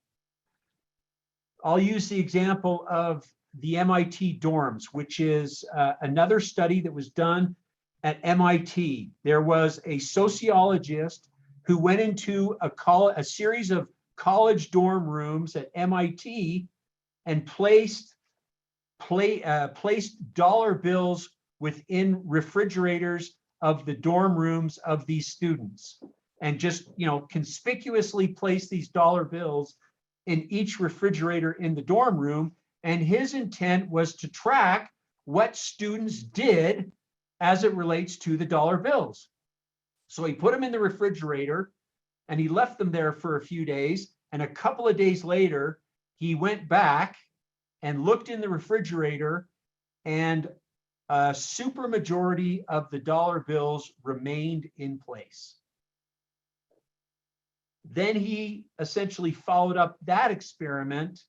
I'll use the example of the MIT dorms, which is another study that was done at MIT. There was a sociologist who went into a series of college dorm rooms at MIT and placed dollar bills within refrigerators of the dorm rooms of these students, and just, conspicuously placed these dollar bills in each refrigerator in the dorm room. And his intent was to track what students did as it relates to the dollar bills. So he put them in the refrigerator and he left them there for a few days. And a couple of days later, he went back and looked in the refrigerator, and a super majority of the dollar bills remained in place. Then he essentially followed up that experiment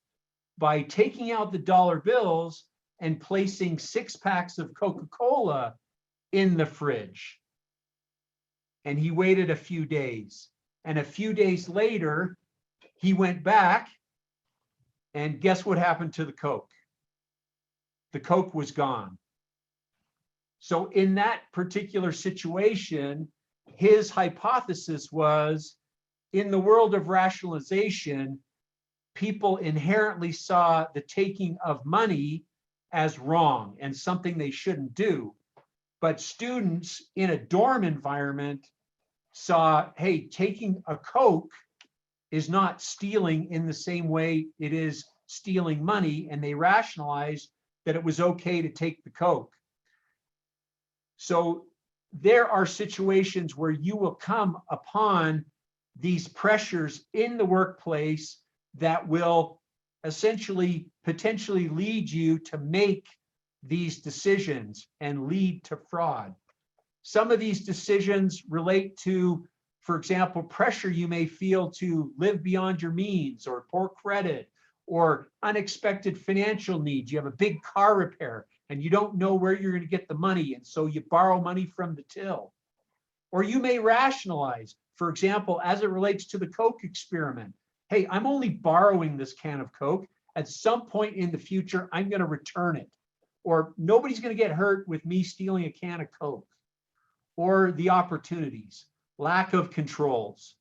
by taking out the dollar bills and placing 6 packs of Coca-Cola in the fridge. And he waited a few days. And a few days later, he went back, and guess what happened to the Coke? The Coke was gone. So in that particular situation, his hypothesis was, in the world of rationalization, people inherently saw the taking of money as wrong and something they shouldn't do. But students in a dorm environment saw, hey, taking a Coke is not stealing in the same way it is stealing money, and they rationalized that it was okay to take the Coke. So there are situations where you will come upon these pressures in the workplace that will essentially potentially lead you to make these decisions and lead to fraud. Some of these decisions relate to, for example, pressure you may feel to live beyond your means, or poor credit, or unexpected financial needs. You have a big car repair and you don't know where you're going to get the money, and so you borrow money from the till. Or you may rationalize for example, as it relates to the Coke experiment. Hey, I'm only borrowing this can of Coke. At some point in the future, I'm going to return it. Or nobody's going to get hurt with me stealing a can of Coke. Or the opportunities, lack of controls.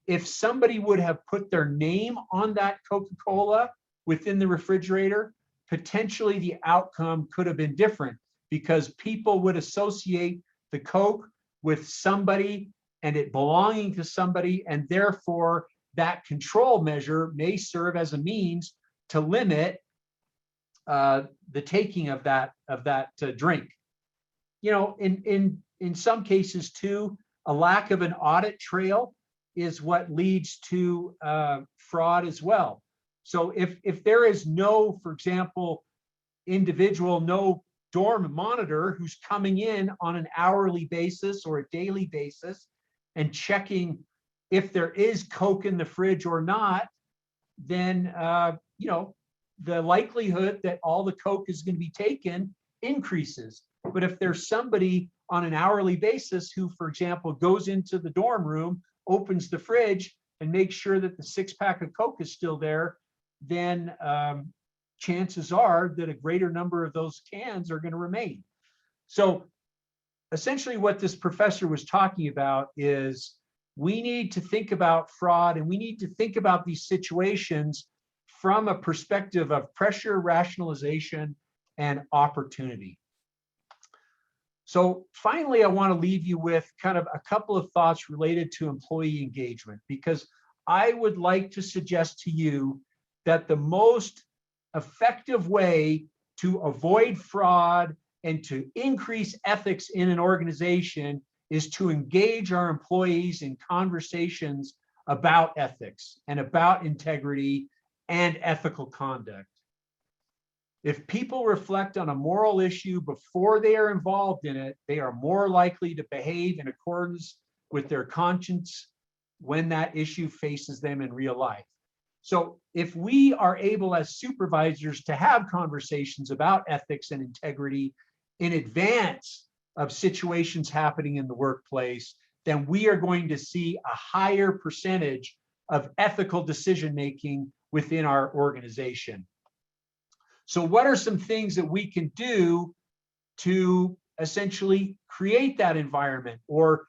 If somebody would have put their name on that Coca-Cola within the refrigerator, potentially the outcome could have been different, because people would associate the Coke with somebody and it belonging to somebody, and therefore that control measure may serve as a means to limit the taking of that drink. You know, in some cases too, a lack of an audit trail is what leads to fraud as well. So if there is no, for example, individual, no dorm monitor who's coming in on an hourly basis or a daily basis and checking if there is Coke in the fridge or not, then you know, the likelihood that all the Coke is going to be taken increases. But if there's somebody on an hourly basis who, for example, goes into the dorm room, opens the fridge and makes sure that the 6-pack of Coke is still there, then chances are that a greater number of those cans are going to remain. So essentially what this professor was talking about is we need to think about fraud, and we need to think about these situations from a perspective of pressure, rationalization, and opportunity. So finally, I want to leave you with kind of a couple of thoughts related to employee engagement, because I would like to suggest to you that the most effective way to avoid fraud and to increase ethics in an organization is to engage our employees in conversations about ethics and about integrity and ethical conduct. If people reflect on a moral issue before they are involved in it, they are more likely to behave in accordance with their conscience when that issue faces them in real life. So if we are able as supervisors to have conversations about ethics and integrity in advance of situations happening in the workplace, then we are going to see a higher percentage of ethical decision-making within our organization. So what are some things that we can do to essentially create that environment or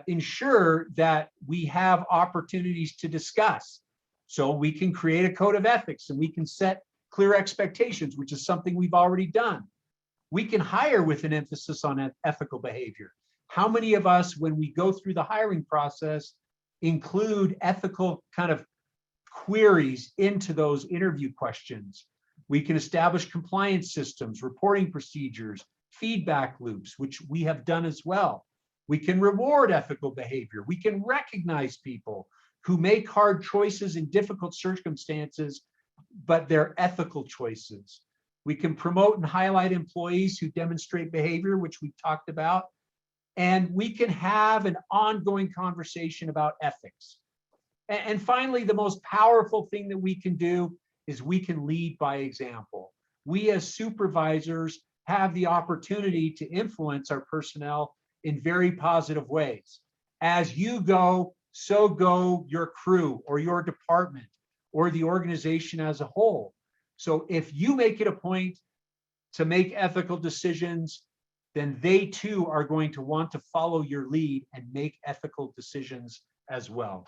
ensure that we have opportunities to discuss? So we can create a code of ethics and we can set clear expectations, which is something we've already done. We can hire with an emphasis on ethical behavior. How many of us, when we go through the hiring process, include ethical kind of queries into those interview questions? We can establish compliance systems, reporting procedures, feedback loops, which we have done as well. We can reward ethical behavior. We can recognize people who make hard choices in difficult circumstances, but they're ethical choices. We can promote and highlight employees who demonstrate behavior, which we talked about. And we can have an ongoing conversation about ethics. And finally, the most powerful thing that we can do is we can lead by example. We as supervisors have the opportunity to influence our personnel in very positive ways. As you go, so go your crew or your department or the organization as a whole. So if you make it a point to make ethical decisions, then they too are going to want to follow your lead and make ethical decisions as well.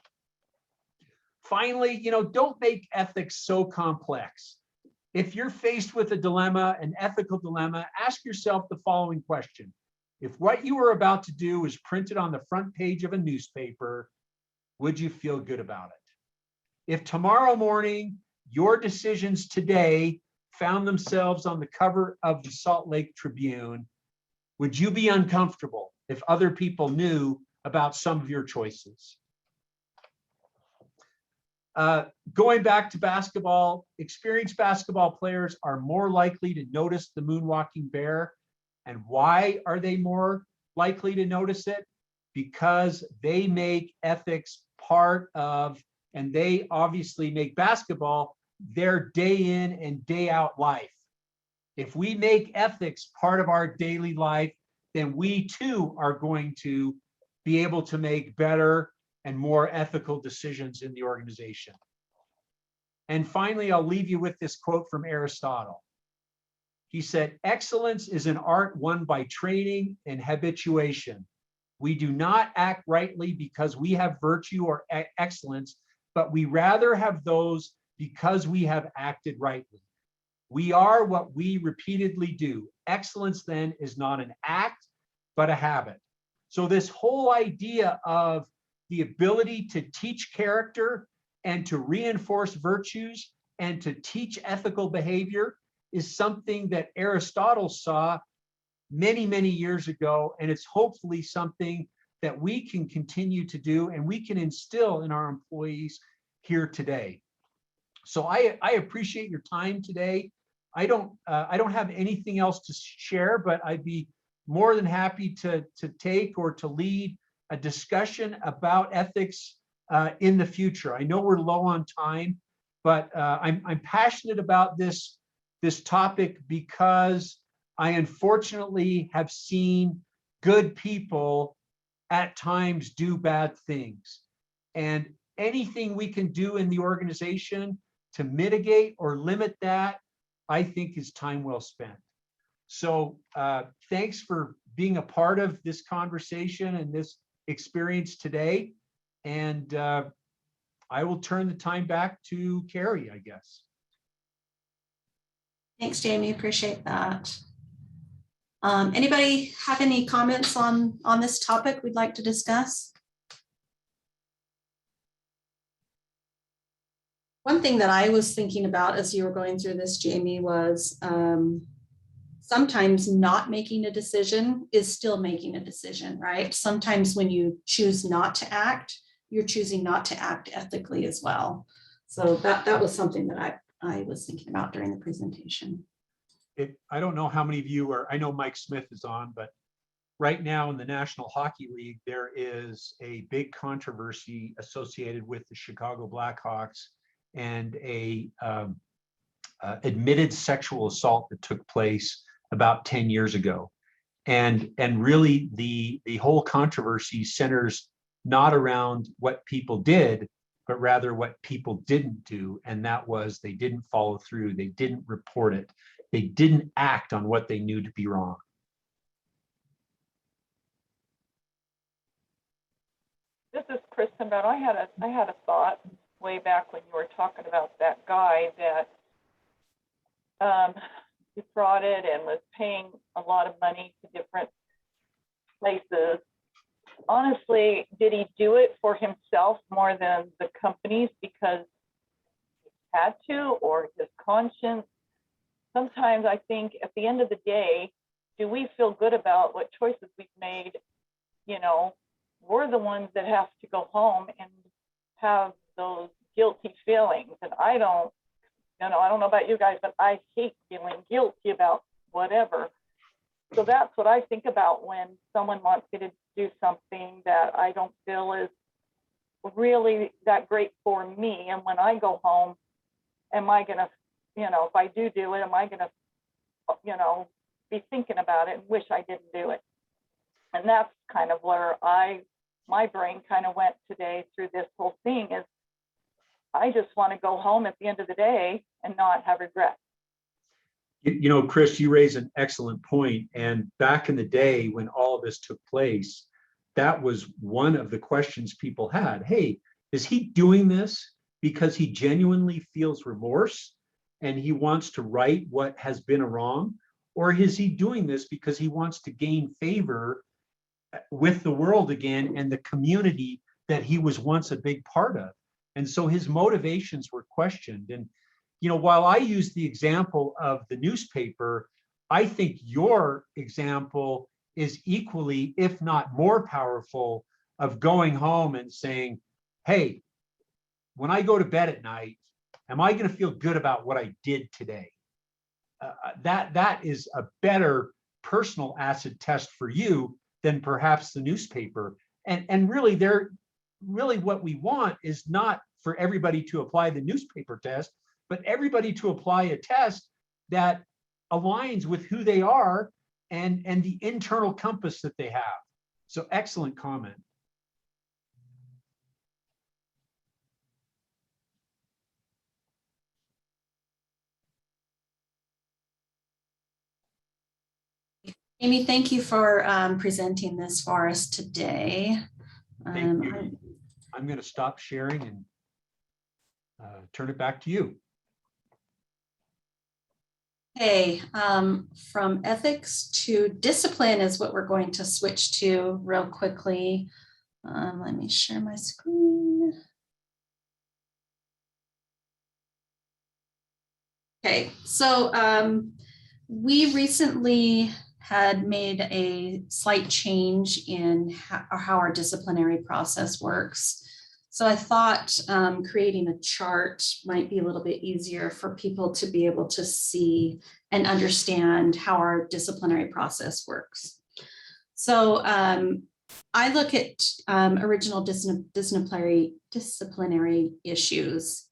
Finally, you know, don't make ethics so complex. If you're faced with a dilemma, an ethical dilemma, ask yourself the following question. If what you were about to do was printed on the front page of a newspaper, would you feel good about it? If tomorrow morning, your decisions today found themselves on the cover of the Salt Lake Tribune, would you be uncomfortable if other people knew about some of your choices? Going back to basketball, experienced basketball players are more likely to notice the moonwalking bear. And why are they more likely to notice it? Because they make ethics part of, and they obviously make basketball their day in and day out life. If we make ethics part of our daily life, then we too are going to be able to make better and more ethical decisions in the organization. And finally, I'll leave you with this quote from Aristotle. He said, "Excellence is an art won by training and habituation. We do not act rightly because we have virtue or excellence, but we rather have those because we have acted rightly. We are what we repeatedly do. Excellence then is not an act, but a habit." So this whole idea of the ability to teach character and to reinforce virtues and to teach ethical behavior is something that Aristotle saw many, many years ago. And it's hopefully something that we can continue to do and we can instill in our employees here today. So I appreciate your time today. I don't have anything else to share, but I'd be more than happy to take or to lead a discussion about ethics in the future. I know we're low on time, but I'm passionate about this topic because I unfortunately have seen good people at times do bad things. And anything we can do in the organization to mitigate or limit that, I think is time well spent. So thanks for being a part of this conversation and this experience today. And I will turn the time back to Keri, I guess. Thanks, Jamie. Appreciate that. Anybody have any comments on this topic we'd like to discuss? One thing that I was thinking about as you were going through this, Jamie, was sometimes not making a decision is still making a decision, right? Sometimes when you choose not to act, you're choosing not to act ethically as well. So that was something that I was thinking about during the presentation. I don't know how many of you are, I know Mike Smith is on, but right now in the National Hockey League, there is a big controversy associated with the Chicago Blackhawks and a admitted sexual assault that took place about 10 years ago. And really the whole controversy centers not around what people did, but rather what people didn't do. And that was they didn't follow through. They didn't report it. They didn't act on what they knew to be wrong. This is Kristen, but I had a thought way back when you were talking about that guy that defrauded and was paying a lot of money to different places. Honestly, did he do it for himself more than the companies because he had to, or his conscience? Sometimes I think at the end of the day, do we feel good about what choices we've made? You know, we're the ones that have to go home and have those guilty feelings. And I don't know about you guys, but I hate feeling guilty about whatever. So that's what I think about when someone wants me to do something that I don't feel is really that great for me. And when I go home, am I going to, if I do it, am I going to, be thinking about it and wish I didn't do it? And that's kind of where my brain kind of went today through this whole thing is I just want to go home at the end of the day and not have regret. Chris, you raise an excellent point. And back in the day when all of this took place, that was one of the questions people had. Hey, is he doing this because he genuinely feels remorse and he wants to right what has been a wrong? Or is he doing this because he wants to gain favor with the world again and the community that he was once a big part of? And so his motivations were questioned. And while I use the example of the newspaper, I think your example is equally, if not more powerful, of going home and saying, hey, when I go to bed at night, am I going to feel good about what I did today? That is a better personal acid test for you than perhaps the newspaper. And really, what we want is not for everybody to apply the newspaper test, but everybody to apply a test that aligns with who they are and the internal compass that they have. So excellent comment. Amy, thank you for presenting this for us today. Thank you. I'm going to stop sharing and turn it back to you. Okay, from ethics to discipline is what we're going to switch to real quickly. Let me share my screen. Okay, so we recently had made a slight change in how our disciplinary process works. So I thought creating a chart might be a little bit easier for people to be able to see and understand how our disciplinary process works. So I look at original disciplinary issues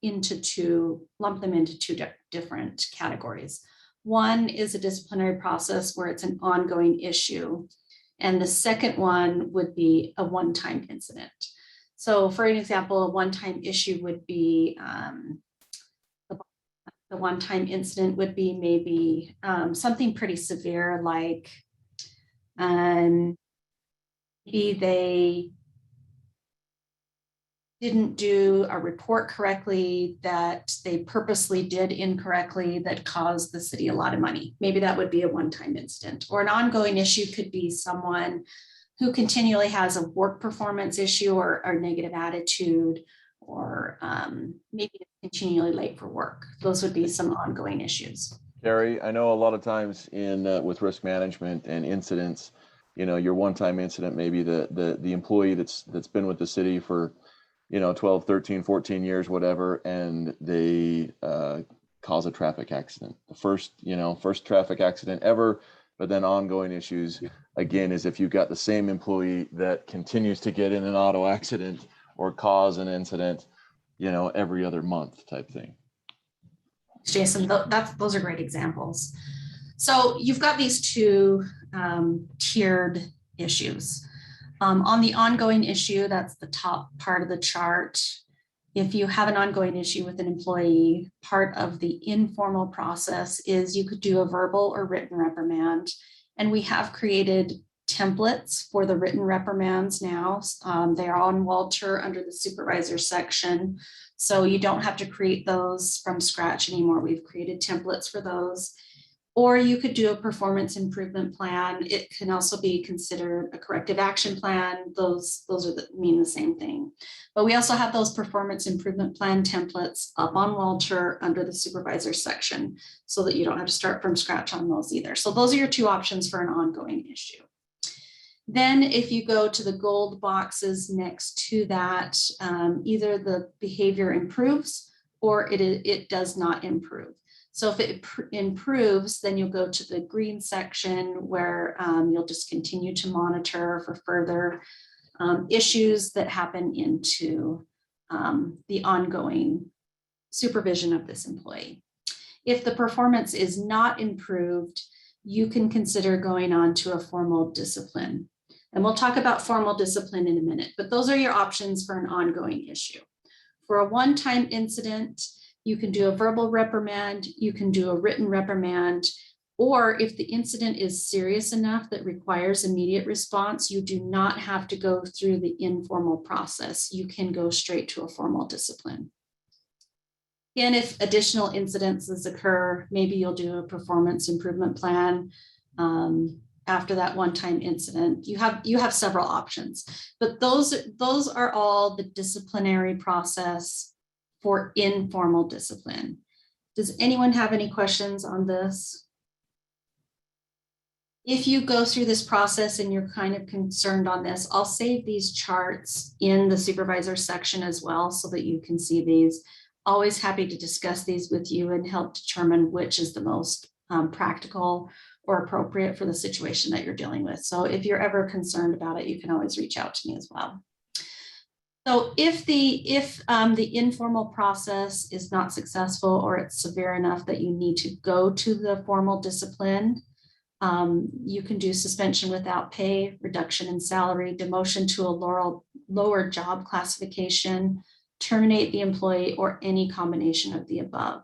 lump them into two different categories. One is a disciplinary process where it's an ongoing issue. And the second one would be a one-time incident. So for an example, a one-time issue would be, the one-time incident would be maybe something pretty severe, like maybe they didn't do a report correctly, that they purposely did incorrectly, that caused the city a lot of money. Maybe that would be a one-time incident. Or an ongoing issue could be someone who continually has a work performance issue or negative attitude, or maybe continually late for work. Those would be some ongoing issues. Keri, I know a lot of times with risk management and incidents, your one-time incident, maybe the employee that's been with the city for 12, 13, 14 years, whatever, and they cause a traffic accident. The first traffic accident ever, but then ongoing issues, again, is if you've got the same employee that continues to get in an auto accident or cause an incident, every other month type thing. Jason, those are great examples. So you've got these two tiered issues. On the ongoing issue, that's the top part of the chart. If you have an ongoing issue with an employee, part of the informal process is you could do a verbal or written reprimand. And we have created templates for the written reprimands now. They are on Walter under the supervisor section. So you don't have to create those from scratch anymore. We've created templates for those. Or you could do a performance improvement plan. It can also be considered a corrective action plan. Those mean the same thing. But we also have those performance improvement plan templates up on Walter under the supervisor section, so that you don't have to start from scratch on those either. So those are your two options for an ongoing issue. Then if you go to the gold boxes next to that, either the behavior improves or it does not improve. So if it improves, then you'll go to the green section where you'll just continue to monitor for further issues that happen into the ongoing supervision of this employee. If the performance is not improved, you can consider going on to a formal discipline. And we'll talk about formal discipline in a minute, but those are your options for an ongoing issue. For a one-time incident, you can do a verbal reprimand, you can do a written reprimand, or if the incident is serious enough that requires immediate response, you do not have to go through the informal process. You can go straight to a formal discipline. And if additional incidences occur, maybe you'll do a performance improvement plan after that one-time incident. You have several options, but those are all the disciplinary process for informal discipline. Does anyone have any questions on this? If you go through this process and you're kind of concerned on this, I'll save these charts in the supervisor section as well so that you can see these. Always happy to discuss these with you and help determine which is the most practical or appropriate for the situation that you're dealing with. So if you're ever concerned about it, you can always reach out to me as well. So if the informal process is not successful or it's severe enough that you need to go to the formal discipline, you can do suspension without pay, reduction in salary, demotion to a lower job classification, terminate the employee, or any combination of the above.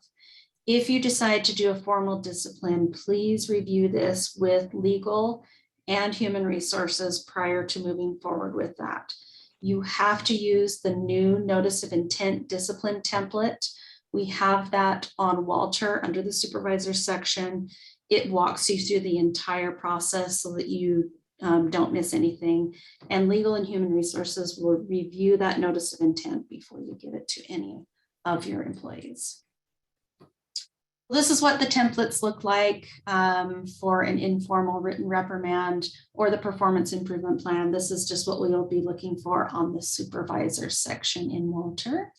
If you decide to do a formal discipline, please review this with legal and human resources prior to moving forward with that. You have to use the new notice of intent discipline template. We have that on Walter under the supervisor section. It walks you through the entire process so that you don't miss anything. And legal and human resources will review that notice of intent before you give it to any of your employees. This is what the templates look like for an informal written reprimand or the performance improvement plan. This is just what we will be looking for on the supervisor section in Walter.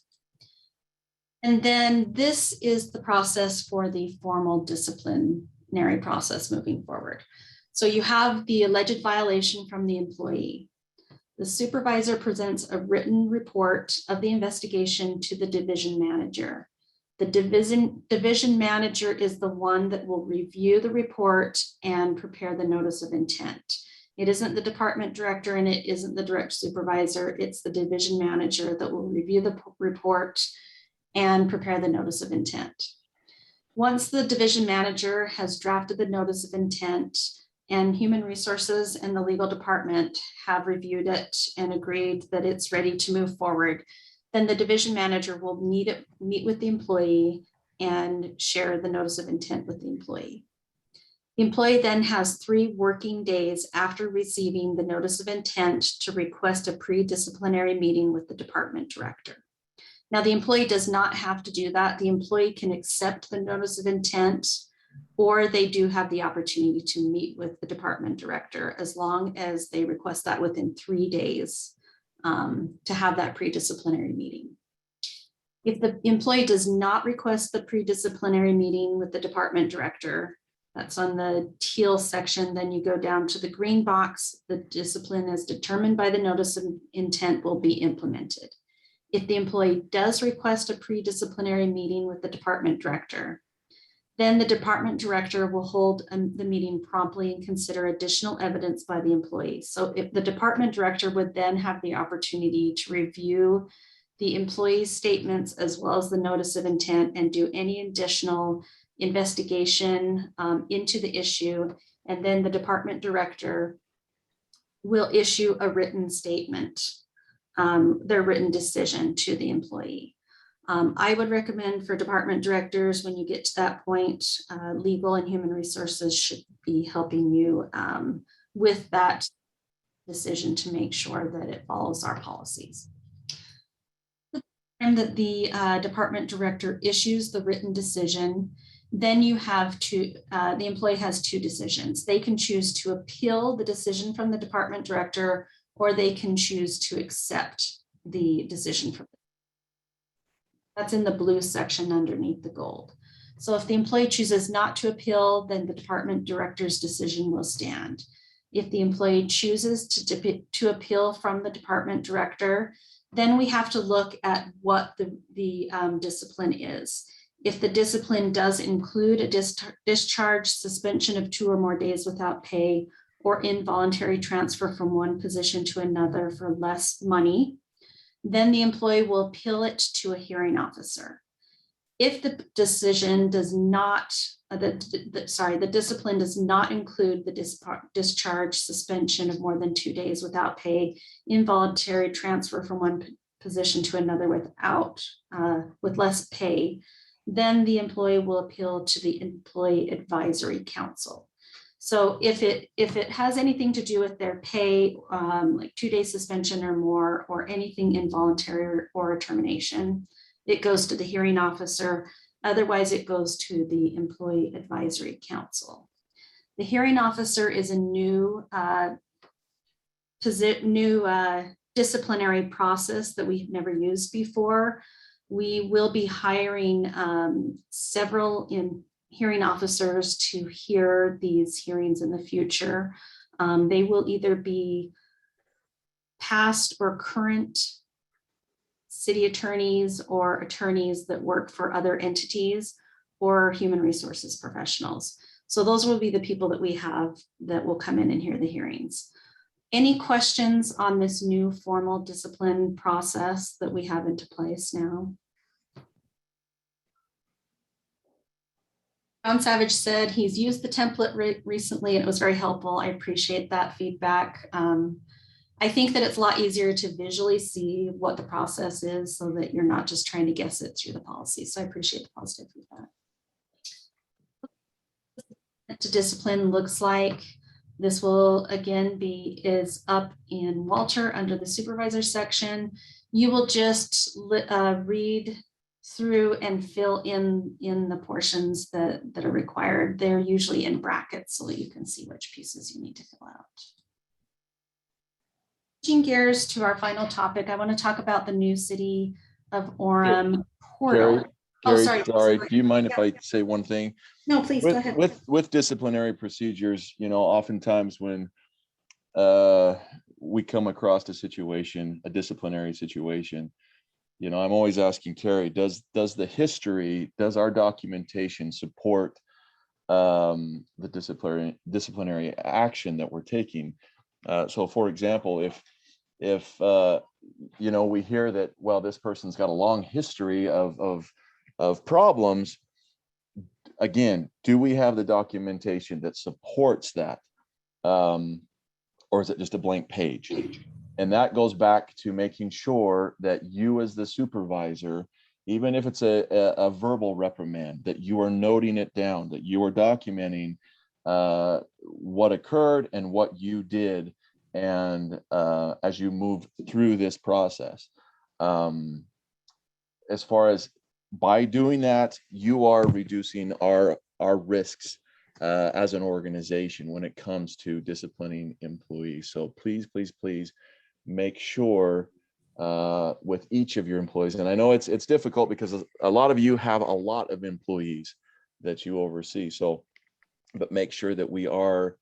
And then this is the process for the formal disciplinary process moving forward. So you have the alleged violation from the employee. The supervisor presents a written report of the investigation to the division manager. The division manager is the one that will review the report and prepare the notice of intent. It isn't the department director and it isn't the direct supervisor. It's the division manager that will review the report and prepare the notice of intent. Once the division manager has drafted the notice of intent and human resources and the legal department have reviewed it and agreed that it's ready to move forward, then the division manager will meet with the employee and share the notice of intent with the employee. The employee then has 3 working days after receiving the notice of intent to request a pre-disciplinary meeting with the department director. Now, the employee does not have to do that. The employee can accept the notice of intent, or they do have the opportunity to meet with the department director as long as they request that within 3 days to have that pre-disciplinary meeting. If the employee does not request the pre-disciplinary meeting with the department director, that's on the teal section, then you go down to the green box. The discipline as determined by the notice of intent will be implemented. If the employee does request a pre-disciplinary meeting with the department director, then the department director will hold the meeting promptly and consider additional evidence by the employee. So if the department director would then have the opportunity to review the employee's statements as well as the notice of intent and do any additional investigation into the issue. And then the department director will issue a written statement, their written decision to the employee. I would recommend for department directors, when you get to that point, legal and human resources should be helping you with that decision to make sure that it follows our policies. The time that the department director issues the written decision, then you have the employee has 2 decisions. They can choose to appeal the decision from the department director, or they can choose to accept the decision from That's in the blue section underneath the gold. So if the employee chooses not to appeal, then the department director's decision will stand. If the employee chooses to appeal from the department director, then we have to look at what the discipline is. If the discipline does include a discharge, suspension of 2 or more days without pay, or involuntary transfer from one position to another for less money, then the employee will appeal it to a hearing officer. If the decision does not, the discipline does not include the discharge, suspension of more than 2 days without pay, involuntary transfer from one position to another with less pay, then the employee will appeal to the employee advisory council. So if it has anything to do with their pay, like 2 days suspension or more, or anything involuntary or a termination, it goes to the hearing officer. Otherwise, it goes to the employee advisory council. The hearing officer is a new disciplinary process that we've never used before. We will be hiring several hearing officers to hear these hearings in the future. They will either be past or current city attorneys or attorneys that work for other entities or human resources professionals. So those will be the people that we have that will come in and hear the hearings. Any questions on this new formal discipline process that we have into place now? John Savage said he's used the template recently and it was very helpful. I appreciate that feedback. I think that it's a lot easier to visually see what the process is so that you're not just trying to guess it through the policy. So I appreciate the positive feedback. To discipline looks like this will again is up in Walter under the supervisor section. You will just read through and fill in the portions that are required. They're usually in brackets so that you can see which pieces you need to fill out. Switching gears to our final topic, I want to talk about the new City of Orem portal. Keri, sorry. Do you mind if I say one thing? No, please go ahead. With disciplinary procedures, oftentimes when we come across a disciplinary situation, I'm always asking Keri, does our documentation support the disciplinary action that we're taking? So for example, if we hear that, well, this person's got a long history of problems, again, do we have the documentation that supports that? Or is it just a blank page? And that goes back to making sure that you as the supervisor, even if it's a verbal reprimand, that you are noting it down, that you are documenting what occurred and what you did. And as you move through this process, as far as by doing that, you are reducing our risks as an organization when it comes to disciplining employees. So please make sure with each of your employees, and I know it's difficult because a lot of you have a lot of employees that you oversee. So, but make sure that we are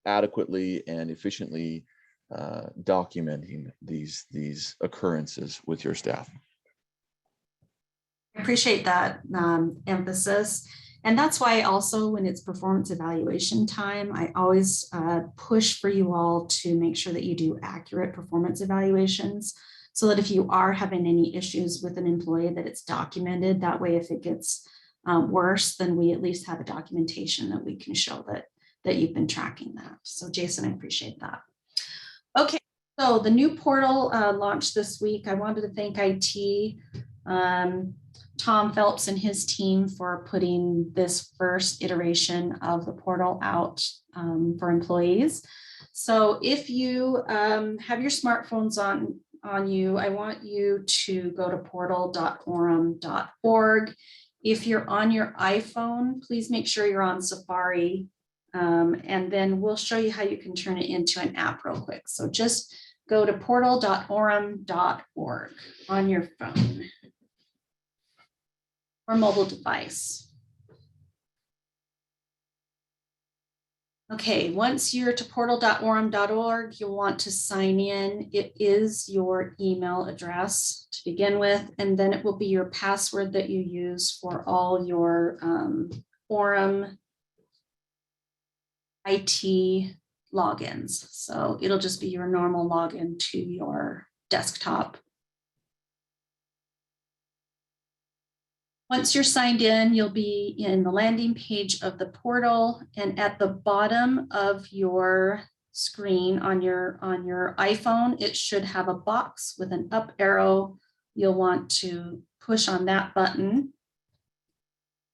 adequately and efficiently documenting these occurrences with your staff. I appreciate that emphasis. And that's why also when it's performance evaluation time, I always push for you all to make sure that you do accurate performance evaluations so that if you are having any issues with an employee, that it's documented. That way, if it gets worse, then we at least have a documentation that we can show that you've been tracking that. So Jason, I appreciate that. Okay, so the new portal launched this week. I wanted to thank IT. Tom Phelps and his team for putting this first iteration of the portal out for employees. So if you have your smartphones on you, I want you to go to portal.orem.org. If you're on your iPhone, please make sure you're on Safari, and then we'll show you how you can turn it into an app real quick. So just go to portal.orem.org on your phone or mobile device. Okay, once you're to portal.orem.org, you'll want to sign in. It is your email address to begin with, and then it will be your password that you use for all your Orem IT logins. So it'll just be your normal login to your desktop. Once you're signed in, you'll be in the landing page of the portal, and at the bottom of your screen on your iPhone, it should have a box with an up arrow. You'll want to push on that button.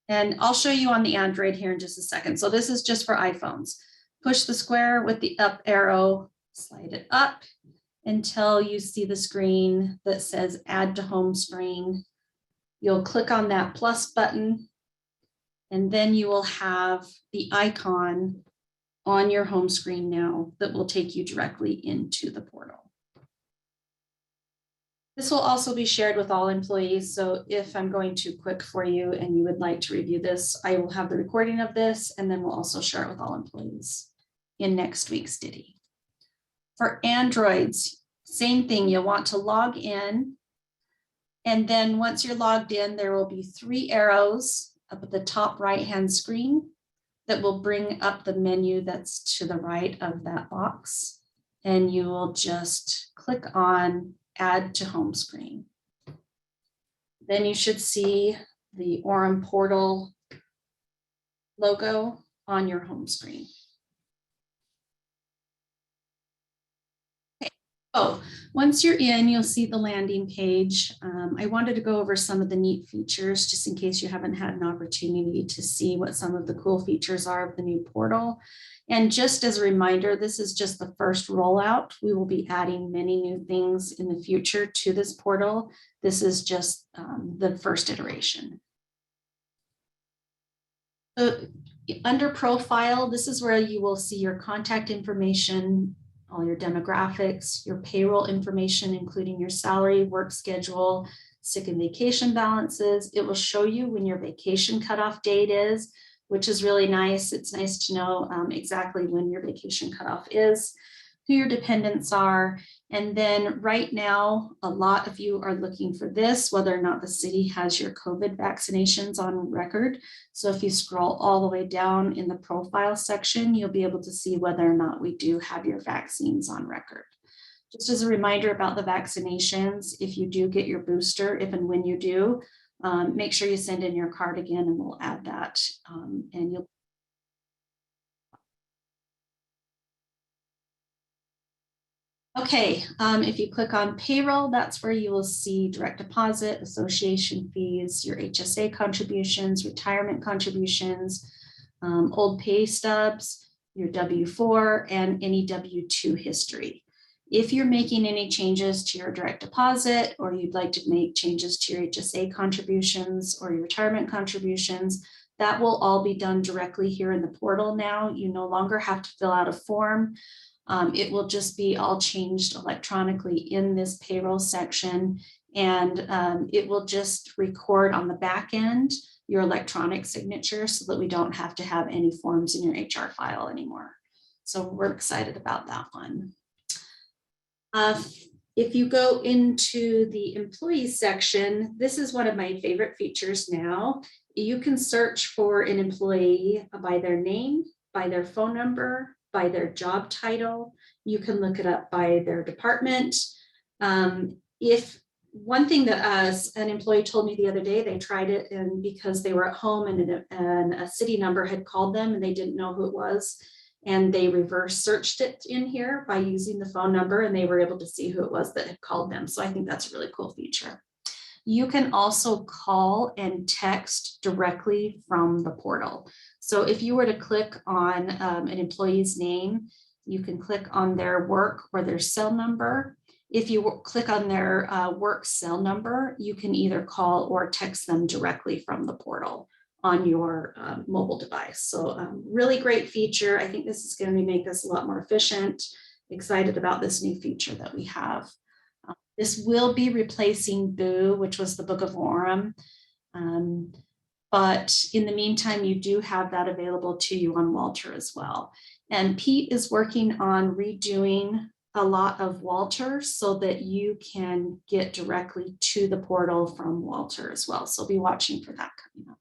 And I'll show you on the Android here in just a second. So this is just for iPhones. Push the square with the up arrow, slide it up until you see the screen that says add to home screen. You'll click on that plus button, and then you will have the icon on your home screen now that will take you directly into the portal. This will also be shared with all employees. So if I'm going too quick for you and you would like to review this, I will have the recording of this, and then we'll also share it with all employees in next week's Diddy. For Androids, same thing, you'll want to log in. And then once you're logged in, there will be 3 arrows up at the top right-hand screen that will bring up the menu that's to the right of that box. And you will just click on Add to Home Screen. Then you should see the Orem portal logo on your home screen. Oh, once you're in, you'll see the landing page. I wanted to go over some of the neat features just in case you haven't had an opportunity to see what some of the cool features are of the new portal. And just as a reminder, this is just the first rollout. We will be adding many new things in the future to this portal. This is just the first iteration. So under profile, this is where you will see your contact information, all your demographics, your payroll information, including your salary, work schedule, sick and vacation balances. It will show you when your vacation cutoff date is, which is really nice. It's nice to know exactly when your vacation cutoff is, who your dependents are. And then right now, a lot of you are looking for this, whether or not the city has your COVID vaccinations on record. So if you scroll all the way down in the profile section, you'll be able to see whether or not we do have your vaccines on record. Just as a reminder about the vaccinations, if you do get your booster, if and when you do, make sure you send in your card again and we'll add that. And you'll Okay, if you click on payroll, that's where you will see direct deposit, association fees, your HSA contributions, retirement contributions, old pay stubs, your W-4, and any W-2 history. If you're making any changes to your direct deposit, or you'd like to make changes to your HSA contributions or your retirement contributions, that will all be done directly here in the portal now. You no longer have to fill out a form. It will just be all changed electronically in this payroll section, and it will just record on the back end your electronic signature so that we don't have to have any forms in your HR file anymore. So we're excited about that one. If you go into the employee section, this is one of my favorite features now. You can search for an employee by their name, by their phone number, by their job title. You can look it up by their department. If one thing that an employee told me the other day, they tried it and because they were at home and a city number had called them and they didn't know who it was, and they reverse searched it in here by using the phone number and they were able to see who it was that had called them. So I think that's a really cool feature. You can also call and text directly from the portal. So if you were to click on an employee's name, you can click on their work or their cell number. If you click on their work cell number, you can either call or text them directly from the portal on your mobile device. So really great feature. I think this is going to make us a lot more efficient. Excited about this new feature that we have. This will be replacing Boo, which was the Book of Orem. But in the meantime, you do have that available to you on Walter as well. And Pete is working on redoing a lot of Walter so that you can get directly to the portal from Walter as well. So be watching for that coming up.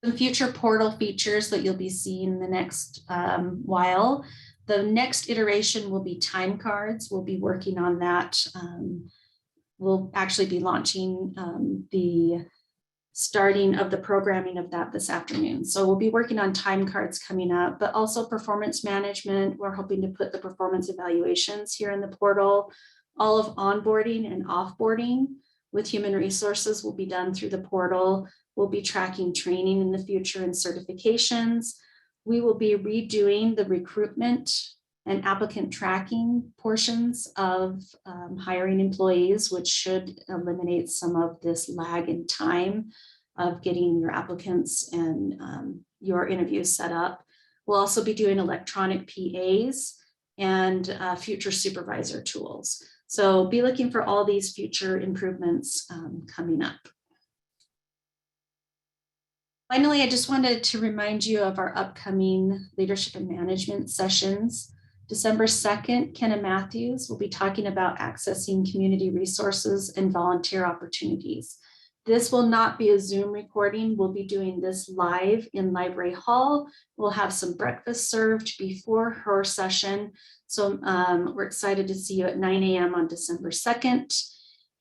Some future portal features that you'll be seeing in the next while. The next iteration will be time cards. We'll be working on that. We'll actually be launching the starting of the programming of that this afternoon. So we'll be working on time cards coming up, but also performance management. We're hoping to put the performance evaluations here in the portal. All of onboarding and offboarding with human resources will be done through the portal. We'll be tracking training in the future and certifications. We will be redoing the recruitment and applicant tracking portions of hiring employees, which should eliminate some of this lag in time of getting your applicants and your interviews set up. We'll also be doing electronic PAs and future supervisor tools. So be looking for all these future improvements coming up. Finally, I just wanted to remind you of our upcoming leadership and management sessions. December 2nd, Kenna Matthews will be talking about accessing community resources and volunteer opportunities. This will not be a Zoom recording. We'll be doing this live in Library Hall. We'll have some breakfast served before her session. So we're excited to see you at 9 a.m. on December 2nd.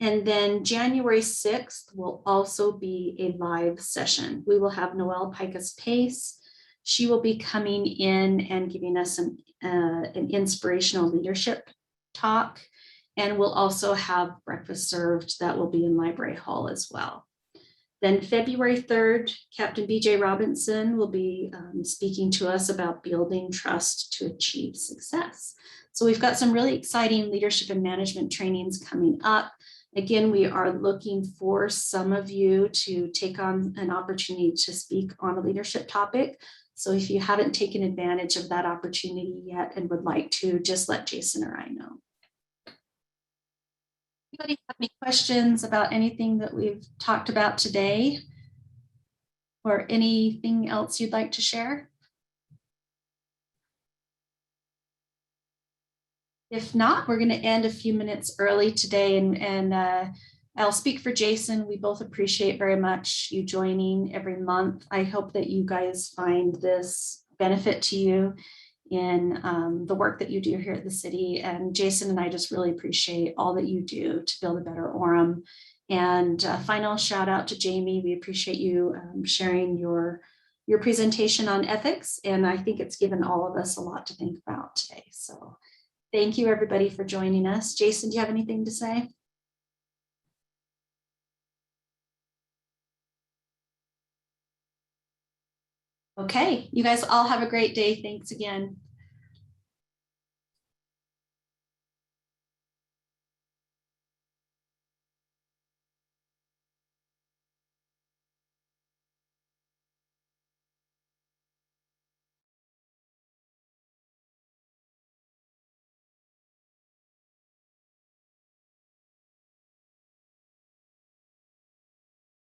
And then January 6th will also be a live session. We will have Noelle Picus Pace. She will be coming in and giving us an inspirational leadership talk. And we'll also have breakfast served that will be in Library Hall as well. Then February 3rd, Captain BJ Robinson will be speaking to us about building trust to achieve success. So we've got some really exciting leadership and management trainings coming up. Again, we are looking for some of you to take on an opportunity to speak on a leadership topic. So if you haven't taken advantage of that opportunity yet and would like to, just let Jason or I know. Anybody have any questions about anything that we've talked about today? Or anything else you'd like to share? If not, we're going to end a few minutes early today, and I'll speak for Jason. We both appreciate very much you joining every month. I hope that you guys find this benefit to you in the work that you do here at the city. And Jason and I just really appreciate all that you do to build a better Orem. And final shout out to Jamie. We appreciate you sharing your presentation on ethics. And I think it's given all of us a lot to think about today. So thank you everybody for joining us. Jason, do you have anything to say? Okay, you guys all have a great day. Thanks again.